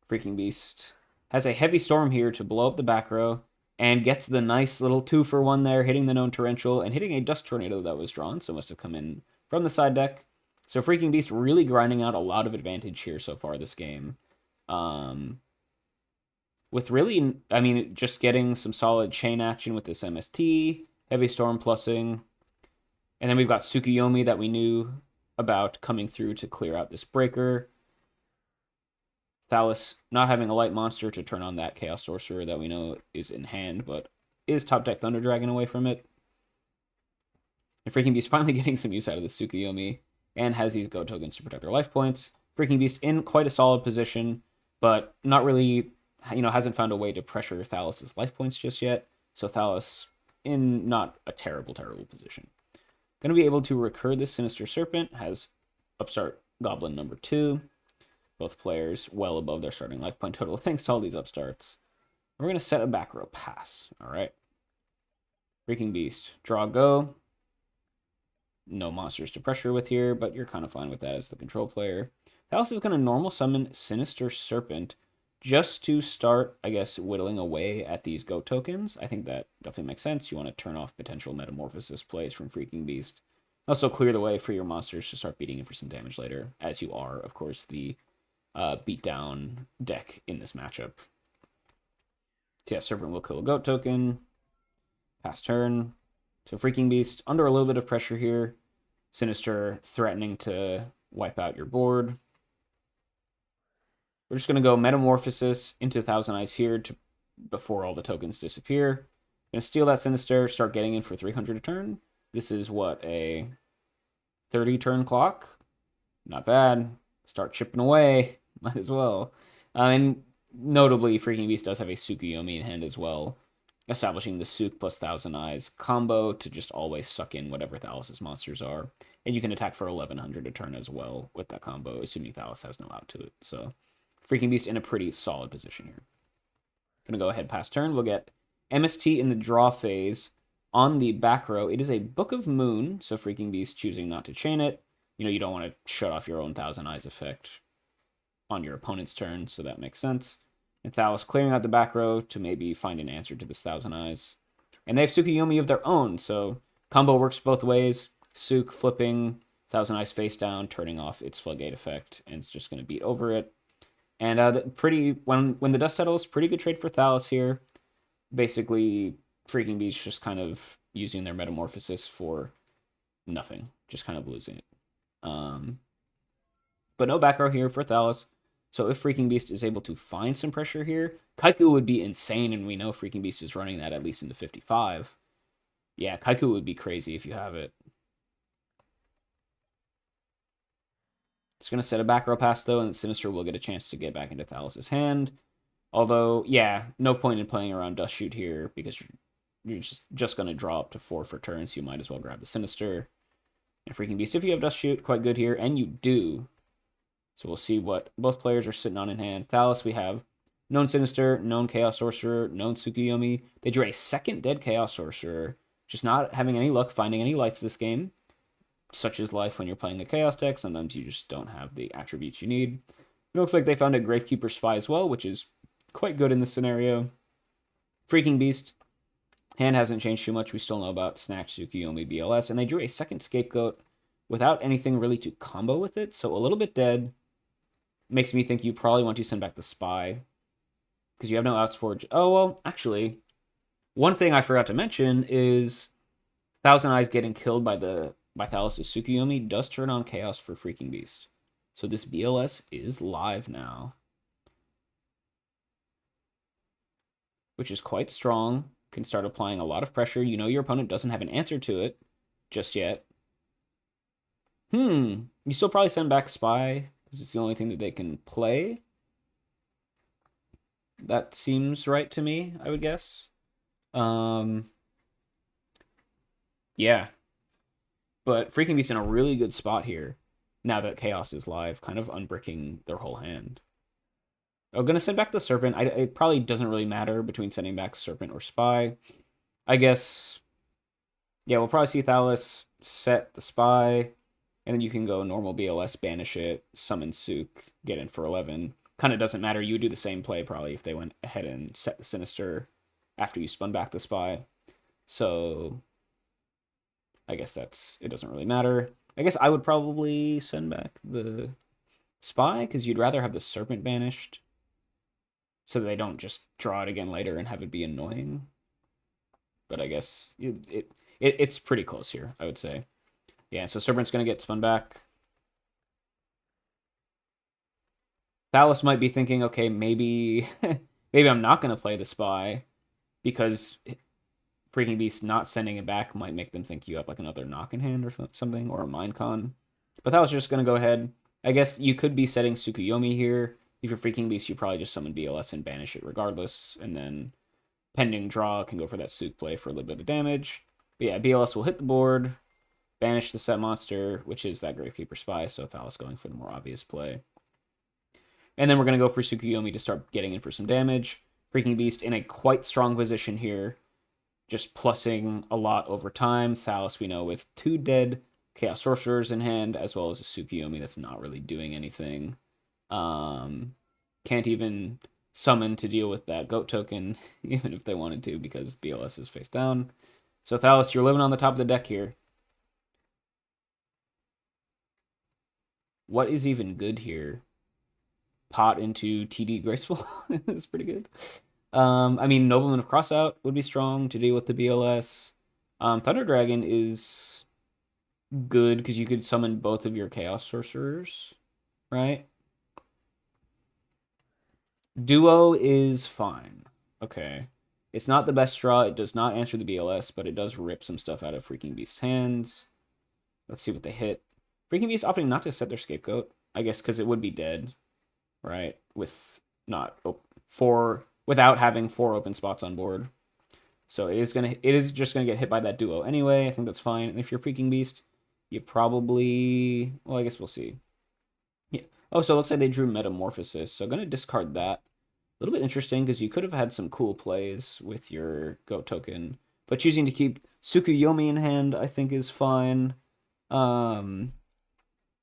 Freaking Beast has a Heavy Storm here to blow up the back row and gets the nice little 2-for-1 there, hitting the known Torrential and hitting a Dust Tornado that was drawn, so must have come in from the side deck. So Freaking Beast really grinding out a lot of advantage here so far this game. With really, just getting some solid chain action with this MST, Heavy Storm plussing, and then we've got Tsukuyomi that we knew about coming through to clear out this breaker. Thalas not having a light monster to turn on that Chaos Sorcerer that we know is in hand, but is top deck Thunder Dragon away from it. And Freaking Beast finally getting some use out of the Tsukuyomi and has these Go tokens to protect their life points. Freaking Beast in quite a solid position, but not really, hasn't found a way to pressure Thalas's life points just yet. So Thalas in not a terrible, terrible position. Going to be able to recur this Sinister Serpent, has Upstart Goblin number 2. Both players well above their starting life point total, thanks to all these upstarts. We're going to set a back row pass. All right. Freaking Beast. Draw, go. No monsters to pressure with here, but you're kind of fine with that as the control player. Thalas is going to normal summon Sinister Serpent just to start, I guess, whittling away at these goat tokens. I think that definitely makes sense. You want to turn off potential Metamorphosis plays from Freaking Beast. Also clear the way for your monsters to start beating in for some damage later, as you are, of course, the beatdown deck in this matchup. So yeah, Serpent will kill a goat token. Pass turn. So Freaking Beast under a little bit of pressure here. Sinister threatening to wipe out your board. We're just going to go Metamorphosis into Thousand Eyes here before all the tokens disappear. Going to steal that Sinister, start getting in for 300 a turn. This is what, a 30 turn clock? Not bad. Start chipping away. Might as well. And notably, Freaking Beast does have a Tsukuyomi in hand as well. establishing the Sook plus Thousand Eyes combo to just always suck in whatever Thalos' monsters are. And you can attack for 1100 a turn as well with that combo, assuming Thalos has no out to it. So Freaking Beast in a pretty solid position here. Gonna go ahead past turn. We'll get MST in the draw phase. On the back row, it is a Book of Moon, so Freaking Beast choosing not to chain it. You don't want to shut off your own Thousand Eyes effect on your opponent's turn, so that makes sense. And Thalos clearing out the back row to maybe find an answer to this Thousand Eyes. And they have Tsukuyomi of their own, so combo works both ways. Suk flipping Thousand Eyes face down, turning off its Floodgate effect, and it's just going to beat over it. And when the dust settles, pretty good trade for Thalos here. Basically, Freaking Beast just kind of using their Metamorphosis for nothing, just kind of losing it. But no back row here for Thalos. So if Freaking Beast is able to find some pressure here, Kaiku would be insane, and we know Freaking Beast is running that at least into 55. Yeah, Kaiku would be crazy if you have it. It's going to set a back row pass, though, and Sinister will get a chance to get back into Thalos' hand. Although, yeah, no point in playing around Dust Shoot here, because you're just going to draw up to 4 for turns, so you might as well grab the Sinister. And Freaking Beast, if you have Dust Shoot, quite good here, and you do. So we'll see what both players are sitting on in hand. Thalos, we have known Sinister, known Chaos Sorcerer, known Tsukuyomi. They drew a second dead Chaos Sorcerer, just not having any luck finding any lights this game. Such is life when you're playing a Chaos deck. Sometimes you just don't have the attributes you need. It looks like they found a Gravekeeper Spy as well, which is quite good in this scenario. Freaking Beast. Hand hasn't changed too much. We still know about Snatch, Tsukuyomi, BLS. And they drew a second Scapegoat without anything really to combo with it. So a little bit dead. Makes me think you probably want to send back the Spy. Because you have no outs for... Oh, well, actually, one thing I forgot to mention is Thousand Eyes getting killed by Thalos' Tsukuyomi does turn on Chaos for Freaking Beast. So this BLS is live now. Which is quite strong. Can start applying a lot of pressure. You know your opponent doesn't have an answer to it just yet. You still probably send back Spy, because it's the only thing that they can play. That seems right to me, I would guess. Yeah. But Freaking Beast in a really good spot here, now that Chaos is live, kind of unbricking their whole hand. I'm going to send back the Serpent. It probably doesn't really matter between sending back Serpent or Spy. I guess, yeah, we'll probably see Thalos set the Spy, and then you can go normal BLS, banish it, summon Sook, get in for 11. Kind of doesn't matter. You would do the same play probably if they went ahead and set the Sinister after you spun back the Spy. So I guess it doesn't really matter. I guess I would probably send back the Spy, because you'd rather have the Serpent banished so they don't just draw it again later and have it be annoying. But I guess it's pretty close here, I would say. Yeah, so Serpent's going to get spun back. Thalos might be thinking, okay, maybe I'm not going to play the Spy, because Freaking Beast not sending it back might make them think you have like another knock in hand or something, or a Mind Con. But Thalos just going to go ahead. I guess you could be setting Tsukuyomi here. If you're Freaking Beast, you probably just summon BLS and banish it regardless, and then pending draw can go for that Sook play for a little bit of damage. But yeah, BLS will hit the board, banish the set monster, which is that Gravekeeper Spy, so Thalos going for the more obvious play. And then we're going to go for Tsukuyomi to start getting in for some damage. Freaking Beast in a quite strong position here, just plussing a lot over time. Thalos, we know, with 2 dead Chaos Sorcerers in hand, as well as a Tsukuyomi that's not really doing anything. Can't even summon to deal with that goat token, even if they wanted to, because BLS is face down. So Thalos, you're living on the top of the deck here. What is even good here? Pot into TD Graceful is pretty good. I mean, Nobleman of Crossout would be strong to deal with the BLS. Thunder Dragon is good because you could summon both of your Chaos Sorcerers, right? Duo is fine. Okay. It's not the best draw. It does not answer the BLS, but it does rip some stuff out of Freaking Beast's hands. Let's see what they hit. Freaking Beast opting not to set their Scapegoat, I guess, because it would be dead, right? With not without having 4 open spots on board. So it is just gonna get hit by that duo anyway. I think that's fine. And if you're Freaking Beast, you probably, well, I guess we'll see. Yeah. Oh, so it looks like they drew Metamorphosis. So gonna discard that. A little bit interesting because you could have had some cool plays with your Goat token, but choosing to keep Tsukuyomi in hand, I think, is fine. Um,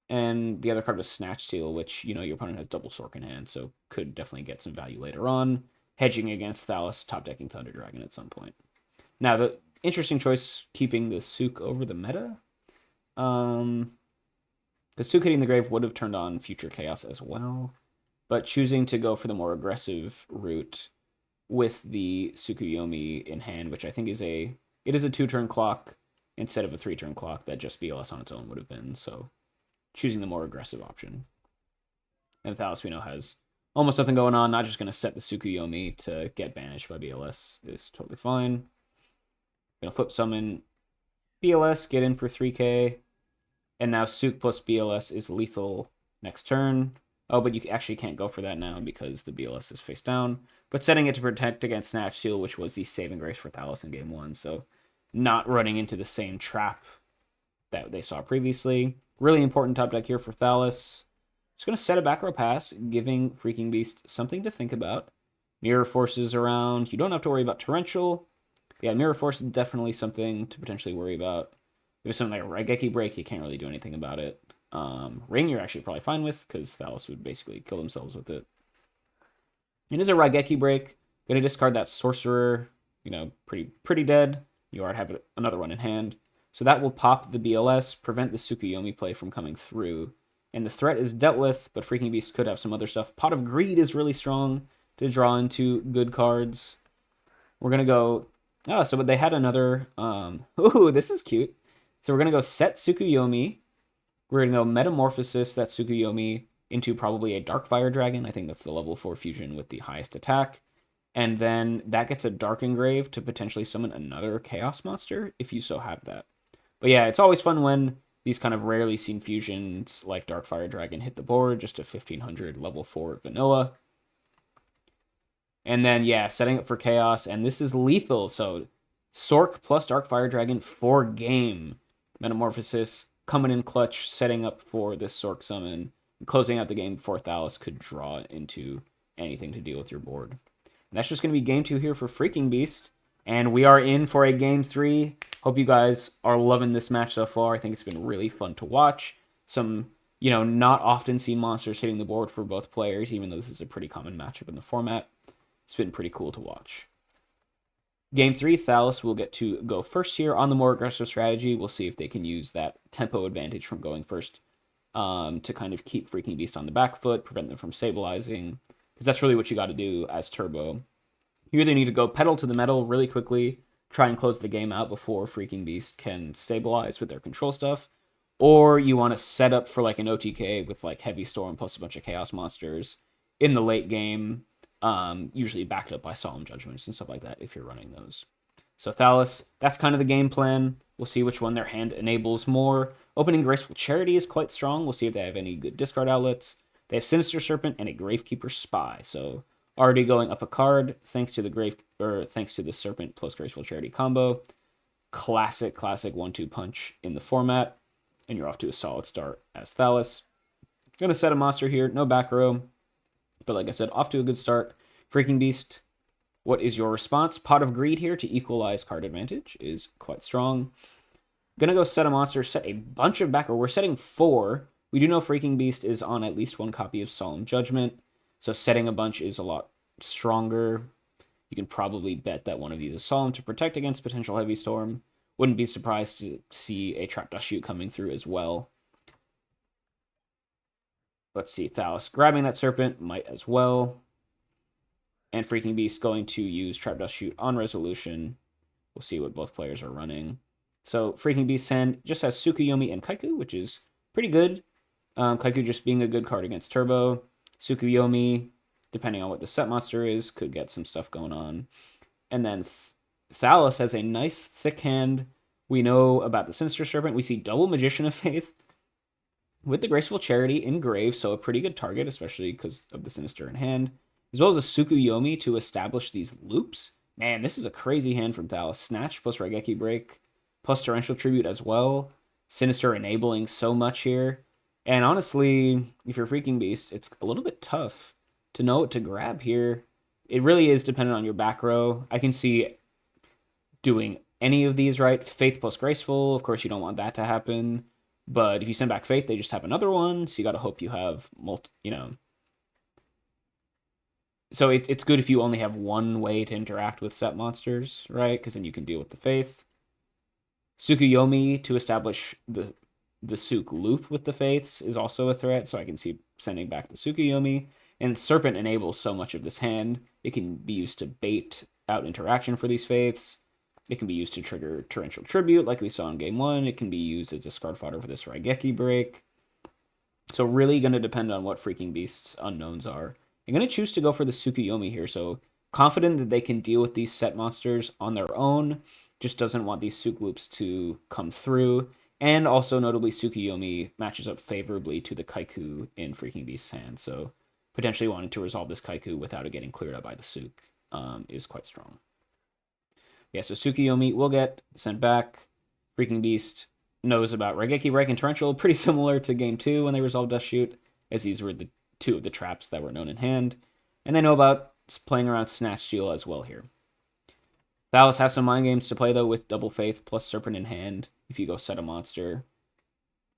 and the other card was Snatch Steal, which, your opponent has double Sork in hand, so could definitely get some value later on. Hedging against Thalos, top decking Thunder Dragon at some point. Now, the interesting choice, keeping the Sook over the meta. Because Sook hitting the grave would have turned on Future Chaos as well. But choosing to go for the more aggressive route with the Tsukuyomi in hand, which I think is it is a 2-turn clock instead of a 3-turn clock that just BLS on its own would have been. So choosing the more aggressive option. And Thalos, we know, has almost nothing going on. Not just going to set the Tsukuyomi to get banished by BLS is totally fine. Going to flip summon BLS, get in for 3k. And now Sook plus BLS is lethal next turn. Oh, but you actually can't go for that now because the BLS is face down. But setting it to protect against Snatch Steal, which was the saving grace for Thalos in game 1. So not running into the same trap that they saw previously. Really important top deck here for Thalos. Just going to set a back row pass, giving Freaking Beast something to think about. Mirror Forces around. You don't have to worry about Torrential. Yeah, Mirror Force is definitely something to potentially worry about. If it's something like Raigeki Break, you can't really do anything about it. Ring you're actually probably fine with, because Thalos would basically kill themselves with it. It is a Raigeki Break. Gonna discard that Sorcerer, pretty dead. You already have another one in hand. So that will pop the BLS, prevent the Tsukuyomi play from coming through. And the threat is dealt with, but Freaking Beast could have some other stuff. Pot of Greed is really strong to draw into good cards. We're gonna go... Oh, but they had another... Ooh, this is cute. So we're gonna go set Tsukuyomi. We're going to go Metamorphosis that Tsukuyomi into probably a Darkfire Dragon. I think that's the level 4 fusion with the highest attack. And then that gets a Dark Engrave to potentially summon another Chaos Monster, if you so have that. But yeah, it's always fun when these kind of rarely seen fusions like Darkfire Dragon hit the board, just a 1500 level 4 vanilla. And then, yeah, setting up for Chaos, and this is lethal, so Sork plus Darkfire Dragon for game. Metamorphosis coming in clutch, setting up for this Sork summon, closing out the game before Thalos could draw into anything to deal with your board. And that's just going to be game 2 here for Freaking Beast. And we are in for a game 3. Hope you guys are loving this match so far. I think it's been really fun to watch. Some, not often seen monsters hitting the board for both players, even though this is a pretty common matchup in the format. It's been pretty cool to watch. Game 3, Thalos will get to go first here on the more aggressive strategy. We'll see if they can use that tempo advantage from going first to kind of keep Freaking Beast on the back foot, prevent them from stabilizing, because that's really what you got to do as Turbo. You either need to go pedal to the metal really quickly, try and close the game out before Freaking Beast can stabilize with their control stuff, or you want to set up for like an OTK with like Heavy Storm plus a bunch of Chaos Monsters in the late game, usually backed up by Solemn Judgments and stuff like that if you're running those. So Thalos, that's kind of the game plan. We'll see which one their hand enables more. Opening Graceful Charity is quite strong. We'll see if they have any good discard outlets. They have Sinister Serpent and a Gravekeeper Spy. So already going up a card thanks to the Serpent plus Graceful Charity combo. Classic 1-2 punch in the format. And you're off to a solid start as Thalos. Gonna set a monster here, no back row. But like I said, off to a good start. Freaking Beast, what is your response? Pot of Greed here to equalize card advantage is quite strong. Gonna go set a monster, set a bunch of back row. We're setting 4. We do know Freaking Beast is on at least one copy of Solemn Judgment, so setting a bunch is a lot stronger. You can probably bet that one of these is Solemn to protect against potential Heavy Storm. Wouldn't be surprised to see a Trap Dust Shoot coming through as well. Let's see, Thalos grabbing that Serpent might as well. And Freaking Beast going to use Trap Dust Shoot on Resolution. We'll see what both players are running. So Freaking Beast's hand just has Tsukuyomi and Kaiku, which is pretty good. Kaiku just being a good card against Turbo. Tsukuyomi, depending on what the set monster is, could get some stuff going on. And then Thalos has a nice thick hand. We know about the Sinister Serpent. We see double Magician of Faith with the Graceful Charity in Grave, so a pretty good target, especially because of the Sinister in hand, as well as a Tsukuyomi to establish these loops. Man, this is a crazy hand from Thalos. Snatch plus Raigeki Break, plus Torrential Tribute as well. Sinister enabling so much here. And honestly, if you're Freaking Beast, it's a little bit tough to know what to grab here. It really is dependent on your back row. I can see doing any of these, right? Faith plus Graceful, of course, you don't want that to happen. But if you send back Faith, they just have another one, so you gotta hope you have So it's good if you only have one way to interact with set monsters, right? Because then you can deal with the Faith. Tsukuyomi to establish the Suk loop with the Faiths is also a threat, so I can see sending back the Tsukuyomi. And Serpent enables so much of this hand. It can be used to bait out interaction for these Faiths. It can be used to trigger Torrential Tribute, like we saw in Game 1. It can be used as discard fodder for this Raigeki break. So really going to depend on what Freaking Beast's unknowns are. I'm going to choose to go for the Tsukuyomi here, so confident that they can deal with these set monsters on their own. Just doesn't want these Suk loops to come through. And also, notably, Tsukuyomi matches up favorably to the Kaiku in Freaking Beast's hand, so potentially wanting to resolve this Kaiku without it getting cleared up by the Suk is quite strong. Yeah, so Tsukuyomi will get sent back. Freaking Beast knows about Raigeki Break and Torrential, pretty similar to Game 2 when they resolved Dust Shoot, as these were the two of the traps that were known in hand. And they know about playing around Snatch Steal as well here. Thalos has some mind games to play, though, with Double Faith plus Serpent in hand. If you go set a monster,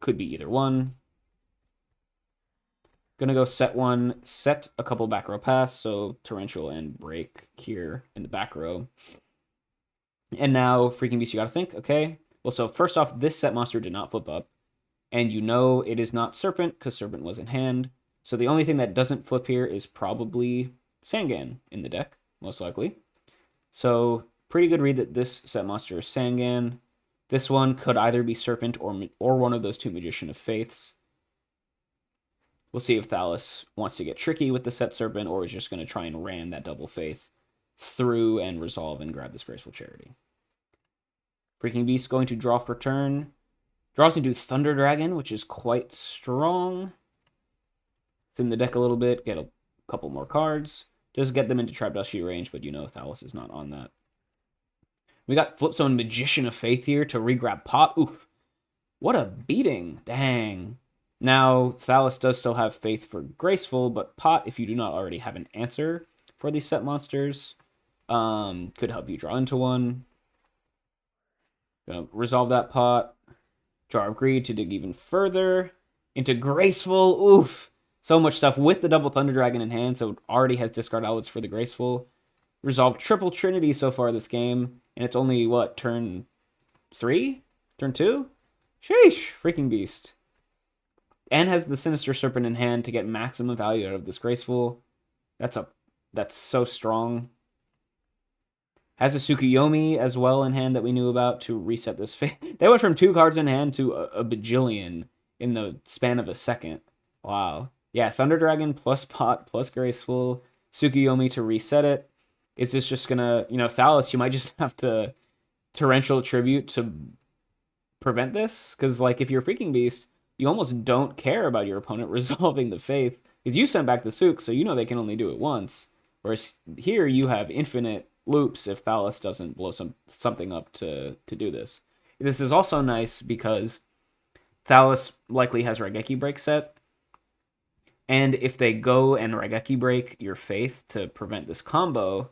could be either one. Gonna go set one, set a couple back row pass, so Torrential and Break here in the back row. And now, Freaking Beast, you gotta think, okay. Well, so first off, this set monster did not flip up. And you know it is not Serpent, because Serpent was in hand. So the only thing that doesn't flip here is probably Sangan in the deck, most likely. So pretty good read that this set monster is Sangan. This one could either be Serpent or one of those two Magician of Faiths. We'll see if Thalos wants to get tricky with the set Serpent or is just going to try and ram that Double Faith through and resolve and grab this Graceful Charity. Freaking Beast going to draw for turn. Draws into Thunder Dragon, which is quite strong. Thin the deck a little bit, get a couple more cards. Just get them into Trap Dust Shoot range, but you know Thalos is not on that. We got Flipzone Magician of Faith here to regrab Pot. Oof. What a beating. Dang. Now, Thalos does still have Faith for Graceful, but Pot, if you do not already have an answer for these set monsters, could help you draw into one. Gonna resolve that Pot. Jar of Greed to dig even further. Into Graceful. Oof. So much stuff with the double Thunder Dragon in hand, so it already has discard outlets for the Graceful. Resolved triple Trinity so far this game, and it's only, what, turn 3? Turn 2? Sheesh, Freaking Beast. And has the Sinister Serpent in hand to get maximum value out of this Graceful. That's so strong. Has a Tsukuyomi as well in hand that we knew about to reset this phase. They went from 2 cards in hand to a bajillion in the span of a second. Wow. Yeah, Thunder Dragon plus Pot plus Graceful. Tsukuyomi to reset it. Is this just gonna, Thalos, you might just have to Torrential Tribute to prevent this? Because, like, if you're Freaking Beast, you almost don't care about your opponent resolving the Faith. Because you sent back the Suk, so you know they can only do it once. Whereas here you have infinite loops if Thalos doesn't blow something up to do this. This is also nice because Thalos likely has Raigeki Break set. And if they go and Raigeki Break your Faith to prevent this combo,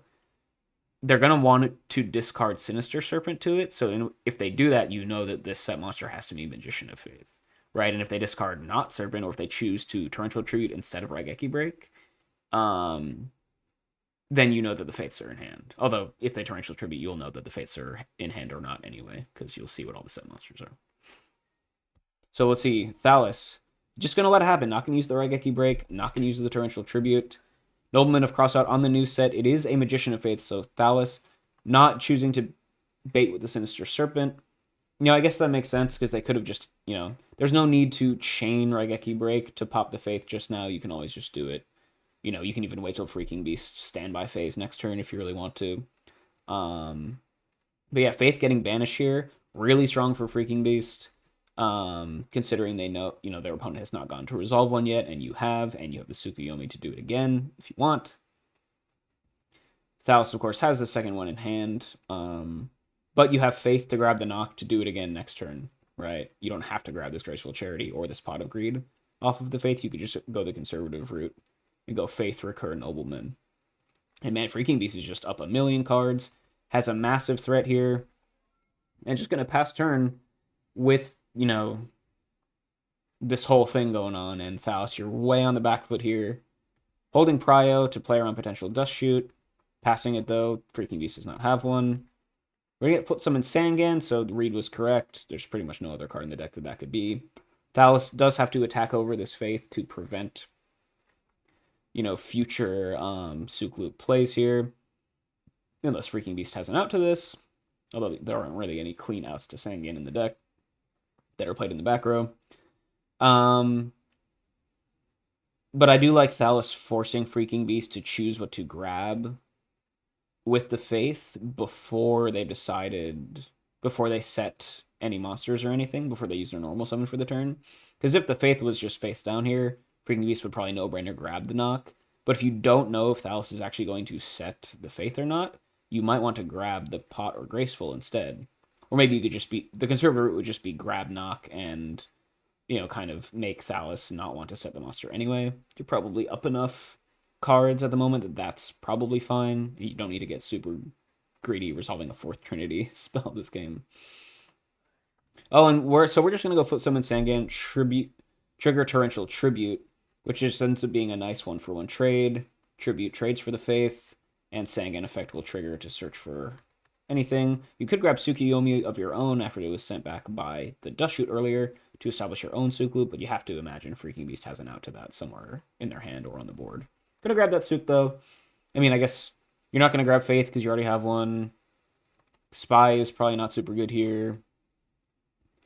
they're going to want to discard Sinister Serpent to it. So if they do that, you know that this set monster has to be Magician of Faith, right? And if they discard not Serpent, or if they choose to Torrential Tribute instead of Raigeki Break, then you know that the Faiths are in hand. Although, if they Torrential Tribute, you'll know that the Faiths are in hand or not anyway, because you'll see what all the set monsters are. So let's see. Thalos. Just going to let it happen. Not going to use the Raigeki Break. Not going to use the Torrential Tribute. Nobleman of Crossout on the new set. It is a Magician of Faith, so Thalos not choosing to bait with the Sinister Serpent. I guess that makes sense, because they could have just, there's no need to chain Raigeki Break to pop the Faith just now. You can always just do it. You can even wait till Freaking Beast standby phase next turn if you really want to. But yeah, Faith getting banished here, really strong for Freaking Beast. Considering they know, their opponent has not gone to resolve one yet, and you have the Tsukuyomi to do it again if you want. Thalos, of course, has the second one in hand. But you have Faith to grab the knock to do it again next turn, right? You don't have to grab this Graceful Charity or this Pot of Greed off of the Faith. You could just go the conservative route and go Faith, Recur, Nobleman. And man, Freaking Beast is just up a million cards. Has a massive threat here. And just going to pass turn with, this whole thing going on. And Thalos, you're way on the back foot here. Holding Prio to play around potential Dust Shoot. Passing it, though. Freaking Beast does not have one. We're going to put some in Sangan, so the read was correct. There's pretty much no other card in the deck that could be. Thalos does have to attack over this Faith to prevent, future Souk Loop plays here. Unless Freaking Beast has an out to this. Although there aren't really any clean outs to Sangan in the deck that are played in the back row. But I do like Thalos forcing Freaking Beast to choose what to grab with the Faith before they set any monsters or anything, before they use their normal summon for the turn. Because if the Faith was just face down here, Freaking Beast would probably no-brainer grab the knock. But if you don't know if Thalos is actually going to set the Faith or not, you might want to grab the Pot or Graceful instead. Or maybe you could just be... The conservative route would just be grab knock and, kind of make Thalos not want to set the monster anyway. You're probably up enough cards at the moment that's probably fine. You don't need to get super greedy resolving a fourth Trinity spell this game. Oh, and we're just gonna go Foot Summon Sangan, trigger Torrential Tribute, which just ends up being a nice one for one trade. Tribute trades for the Faith, and Sangan effect will trigger to search for anything. You could grab Tsukiyomi of your own after it was sent back by the Dust Shoot earlier to establish your own Souk Loop, but you have to imagine Freaking Beast has an out to that somewhere in their hand or on the board. Gonna grab that Souk, though. I mean, I guess you're not gonna grab Faith because you already have one. Spy is probably not super good here.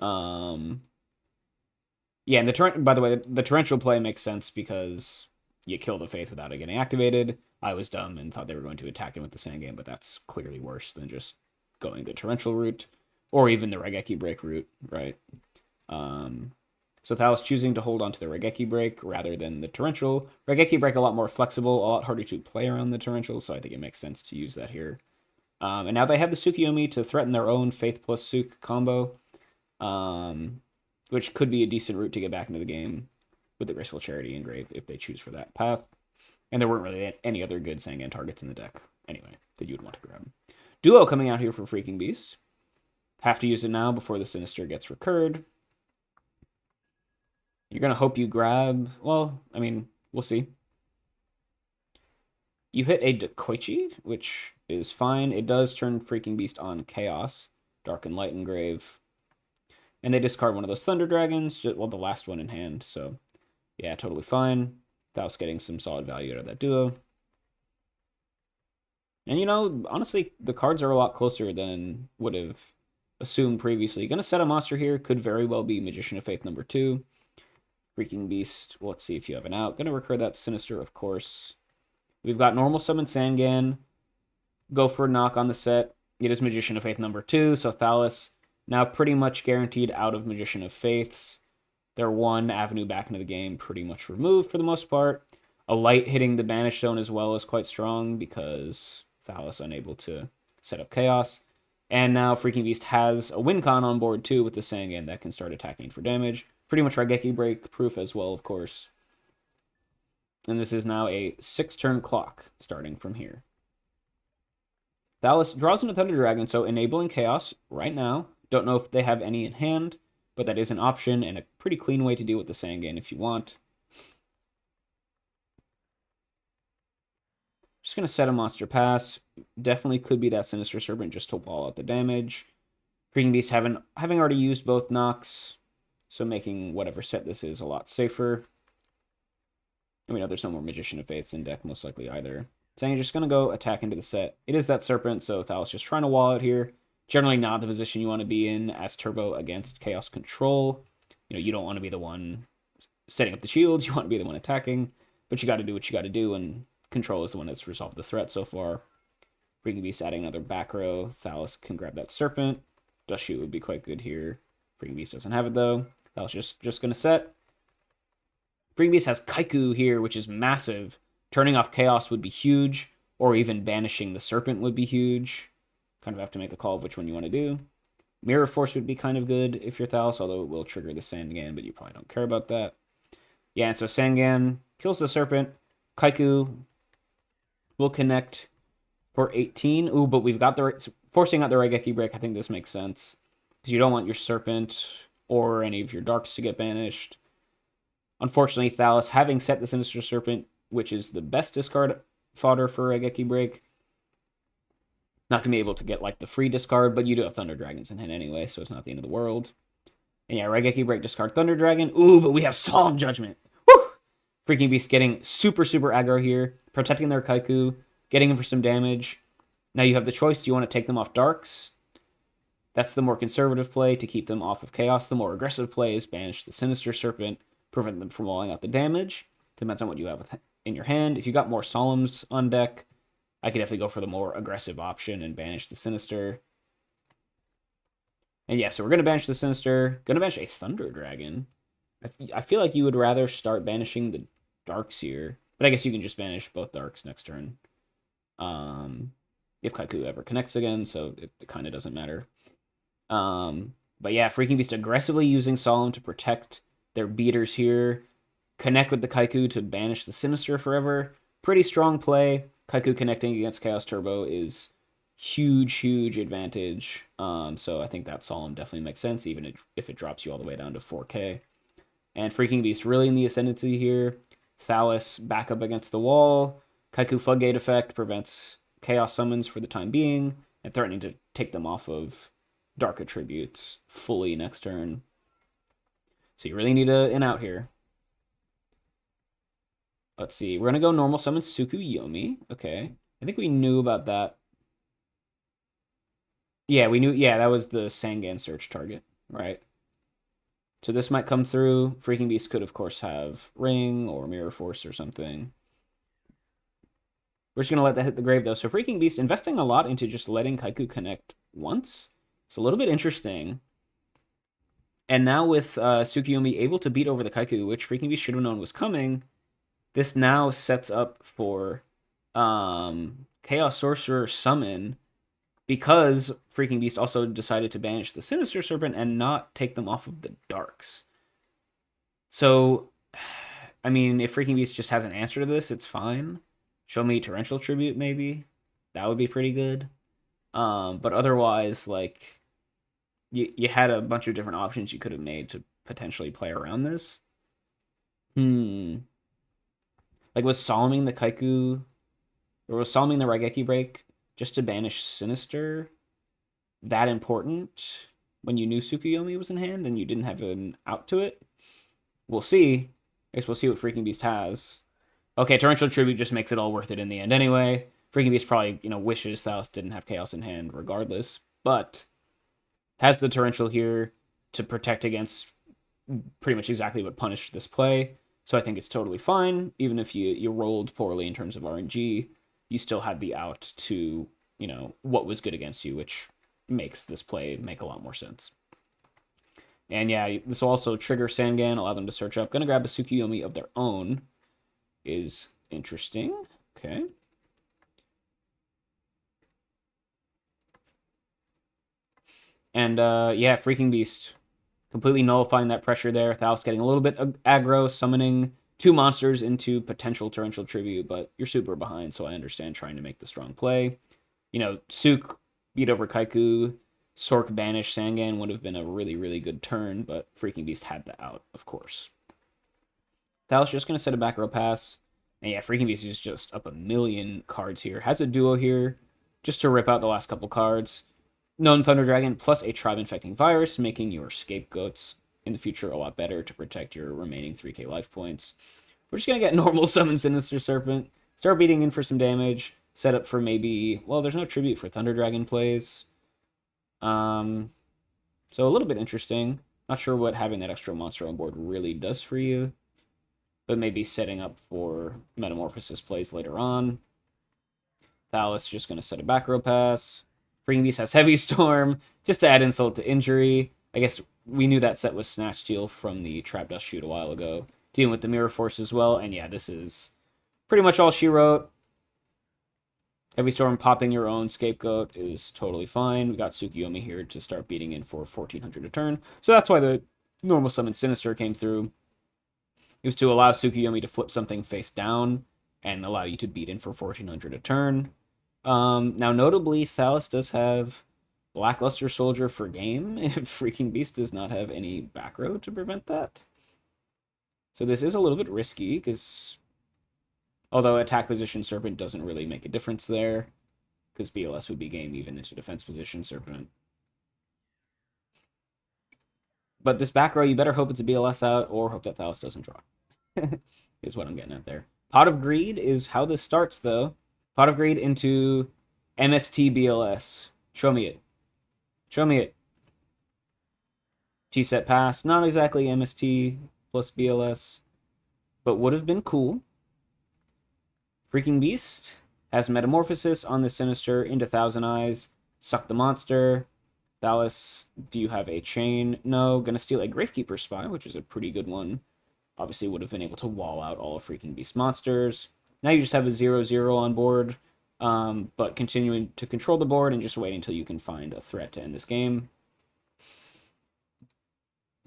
Yeah, and by the way, the torrential play makes sense because you kill the Faith without it getting activated. I was dumb and thought they were going to attack him with the Sangan, but that's clearly worse than just going the torrential route or even the Raigeki break route, right? So Thalos choosing to hold on to the Raigeki break rather than the torrential. Raigeki break a lot more flexible, a lot harder to play around the torrential, so I think it makes sense to use that here. And now they have the Tsukiyomi to threaten their own Faith plus Souk combo, which could be a decent route to get back into the game with the Graceful Charity engrave if they choose for that path. And there weren't really any other good Sangan targets in the deck anyway that you would want to grab. Duo coming out here for Freaking Beast. Have to use it now before the Sinister gets recurred. You're going to hope you grab... Well, I mean, we'll see. You hit a Dekoichi, which is fine. It does turn Freaking Beast on Chaos. Dark and Light Engrave. And they discard one of those Thunder Dragons. Well, the last one in hand. So, yeah, totally fine. Thalos getting some solid value out of that duo. And, honestly, the cards are a lot closer than would have assumed previously. Going to set a monster here. Could very well be Magician of Faith number 2. Freaking Beast. Well, let's see if you have an out. Going to recur that Sinister, of course. We've got Normal Summon Sangan. Go for a knock on the set. It is Magician of Faith number 2. So Thalos now pretty much guaranteed out of Magician of Faiths. Their one avenue back into the game pretty much removed for the most part. A light hitting the Banish Zone as well is quite strong because Thalos unable to set up Chaos. And now Freaking Beast has a win con on board too with the Sangan that can start attacking for damage. Pretty much Raigeki break proof as well, of course. And this is now a 6-turn clock starting from here. Thalos draws into Thunder Dragon, so enabling Chaos right now. Don't know if they have any in hand, but that is an option and a pretty clean way to deal with the Sangan if you want. Just going to set a monster pass. Definitely could be that Sinister Serpent just to wall out the damage. Freaking Beast having already used both knocks, so making whatever set this is a lot safer. And we know there's no more Magician of Faiths in deck most likely either. So I'm just going to go attack into the set. It is that Serpent, so Thalos just trying to wall out here. Generally not the position you want to be in as Turbo against Chaos Control. You don't want to be the one setting up the shields. You want to be the one attacking. But you got to do what you got to do, and Control is the one that's resolved the threat so far. Freaking Beast adding another back row. Thalos can grab that Serpent. Dust Shoot would be quite good here. Freaking Beast doesn't have it, though. Thalos just going to set. Freaking Beast has Kaiku here, which is massive. Turning off Chaos would be huge. or even banishing the Serpent would be huge. Kind of have to make the call of which one you want to do. Mirror Force would be kind of good if you're Thalos, although it will trigger the Sangan, but you probably don't care about that. Yeah, and so Sangan kills the Serpent. Kaiku will connect for 18. Ooh, but we've got the forcing out the Raigeki break. I think this makes sense because you don't want your Serpent or any of your Darks to get banished. Unfortunately, Thalos, having set the Sinister Serpent, which is the best discard fodder for Raigeki break, not gonna be able to get like the free discard, but you do have Thunder Dragons in hand anyway, so it's not the end of the world. And yeah, Raigeki break, discard Thunder Dragon. Ooh, but we have Solemn Judgment. Woo! Freaking Beast getting super aggro here, protecting their Kaiku, getting him for some damage. Now you have the choice. Do you want to take them off Darks? That's the more conservative play to keep them off of Chaos. The more aggressive play is banish the Sinister Serpent, prevent them from walling out the damage. Depends on what you have in your hand. If you got more Solemns on deck, I could definitely go for the more aggressive option and banish the Sinister. And yeah, so we're going to banish the Sinister. Going to banish a Thunder Dragon. I feel like you would rather start banishing the Darks here. But I guess you can just banish both Darks next turn. If Kaiku ever connects again, so it kind of doesn't matter. But yeah, Freaking Beast aggressively using Solemn to protect their beaters here. Connect with the Kaiku to banish the Sinister forever. Pretty strong play. Kaiku connecting against Chaos Turbo is huge advantage. So I think that Solemn definitely makes sense, even if it drops you all the way down to 4k. And Freaking Beast really in the ascendancy here. Thalos back up against the wall. Kaiku Floodgate effect prevents Chaos Summons for the time being, and threatening to take them off of Dark Attributes fully next turn. So you really need an out here. Let's see. We're going to go normal summon Tsukuyomi. Okay. I think we knew about that. Yeah, we knew. Yeah, that was the Sangan search target, right? So this might come through. Freaking Beast could, of course, have Ring or Mirror Force or something. We're just going to let that hit the grave, though. So Freaking Beast investing a lot into just letting Kaiku connect once. It's a little bit interesting. And now with Tsukuyomi able to beat over the Kaiku, which Freaking Beast should have known was coming, this now sets up for Chaos Sorcerer Summon, because Freaking Beast also decided to banish the Sinister Serpent and not take them off of the Darks. So, I mean, if Freaking Beast just has an answer to this, it's fine. Show me Torrential Tribute, maybe. That would be pretty good. But otherwise, like, you had a bunch of different options you could have made to potentially play around this. Like, was Solemning the Kaiku, or was Solemning the Raigeki break just to banish Sinister that important when you knew Tsukuyomi was in hand and you didn't have an out to it? We'll see. I guess we'll see what Freaking Beast has. Okay, Torrential Tribute just makes it all worth it in the end anyway. Freaking Beast probably, wishes Thalos didn't have Chaos in hand regardless, but has the Torrential here to protect against pretty much exactly what punished this play. So I think it's totally fine. Even if you rolled poorly in terms of RNG, you still had the out to, what was good against you, which makes this play make a lot more sense. And yeah, this will also trigger Sangan, allow them to search up. Gonna grab a Tsukuyomi of their own is interesting. Okay. And yeah, Freaking Beast completely nullifying that pressure there. Thalos getting a little bit aggro, summoning two monsters into potential Torrential Tribute, but you're super behind, so I understand trying to make the strong play. Suk beat over Kaiku. Sork banish Sangan would have been a really good turn, but Freaking Beast had the out, of course. Thalos just going to set a back row pass. And yeah, Freaking Beast is just up a million cards here. Has a duo here just to rip out the last couple cards. Known Thunder Dragon plus a Tribe Infecting Virus, making your scapegoats in the future a lot better to protect your remaining 3k life points. We're just going to get normal summon Sinister Serpent, start beating in for some damage, set up for maybe, well, there's no tribute for Thunder Dragon plays. So a little bit interesting. Not sure what having that extra monster on board really does for you, but maybe setting up for Metamorphosis plays later on. Thalos just going to set a back row pass. Freaking Beast has Heavy Storm, just to add insult to injury. I guess we knew that set was Snatch Steal from the Trap Dust shoot a while ago. Dealing with the Mirror Force as well, and yeah, this is pretty much all she wrote. Heavy Storm popping your own Scapegoat is totally fine. We got Tsukuyomi here to start beating in for 1400 a turn. So that's why the normal summon Sinister came through. It was to allow Tsukuyomi to flip something face down and allow you to beat in for 1400 a turn. Now, notably, Thalys does have Lackluster Soldier for game. Freaking Beast does not have any back row to prevent that. So this is a little bit risky, because although attack position Serpent doesn't really make a difference there, because BLS would be game even into defense position Serpent. But this back row, you better hope it's a BLS out, or hope that Thalys doesn't draw. Is what I'm getting at there. Pot of Greed is how this starts, though. Pot of Greed into MST BLS. Show me it. Show me it. T-set pass. Not exactly MST plus BLS, but would have been cool. Freaking Beast has Metamorphosis on the Sinister into Thousand Eyes. Suck the monster. Thalys, do you have a chain? No. Gonna steal a Gravekeeper Spy, which is a pretty good one. Obviously would have been able to wall out all of Freaking Beast monsters. Now you just have a 0/0 on board, but continuing to control the board and just wait until you can find a threat to end this game.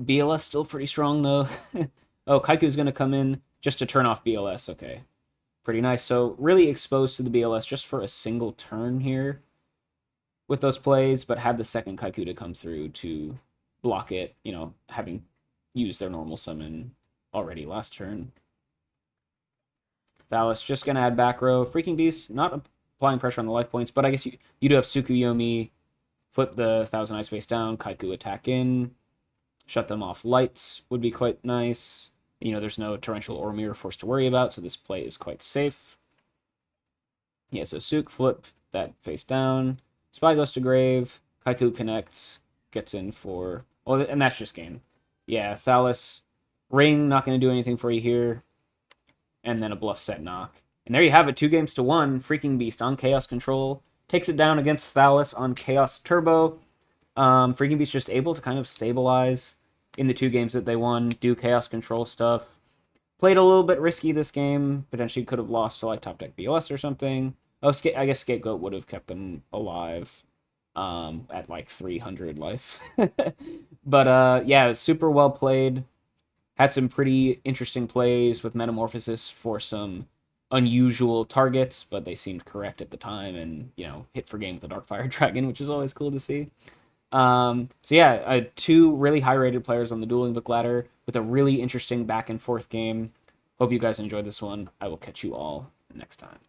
BLS still pretty strong, though. Oh, Kaiku's going to come in just to turn off BLS. Okay. Pretty nice. So really exposed to the BLS just for a single turn here with those plays, but had the second Kaiku to come through to block it, you know, having used their normal summon already last turn. Thalys just going to add back row. Freaking Beast, not applying pressure on the life points, but I guess you do have Tsukuyomi, flip the Thousand Eyes face down, Kaiku attack in, shut them off lights would be quite nice. You know, there's no Torrential or Mirror Force to worry about, so this play is quite safe. Yeah, so Suk, flip that face down. Spy goes to grave. Kaiku connects, gets in for... Oh, and that's just game. Yeah, Thalys, Ring, not going to do anything for you here. And then a bluff set knock. And there you have it, 2-1. Freaking Beast on Chaos Control. Takes it down against Thalys on Chaos Turbo. Freaking Beast just able to kind of stabilize in the 2 games that they won, do Chaos Control stuff. Played a little bit risky this game. Potentially could have lost to like top deck BLS or something. Oh, I guess Scapegoat would have kept them alive at like 300 life. But yeah, super well played. Had some pretty interesting plays with Metamorphosis for some unusual targets, but they seemed correct at the time, and, you know, hit for game with the Darkfire Dragon, which is always cool to see. So yeah, 2 really high-rated players on the Dueling Book ladder with a really interesting back-and-forth game. Hope you guys enjoyed this one. I will catch you all next time.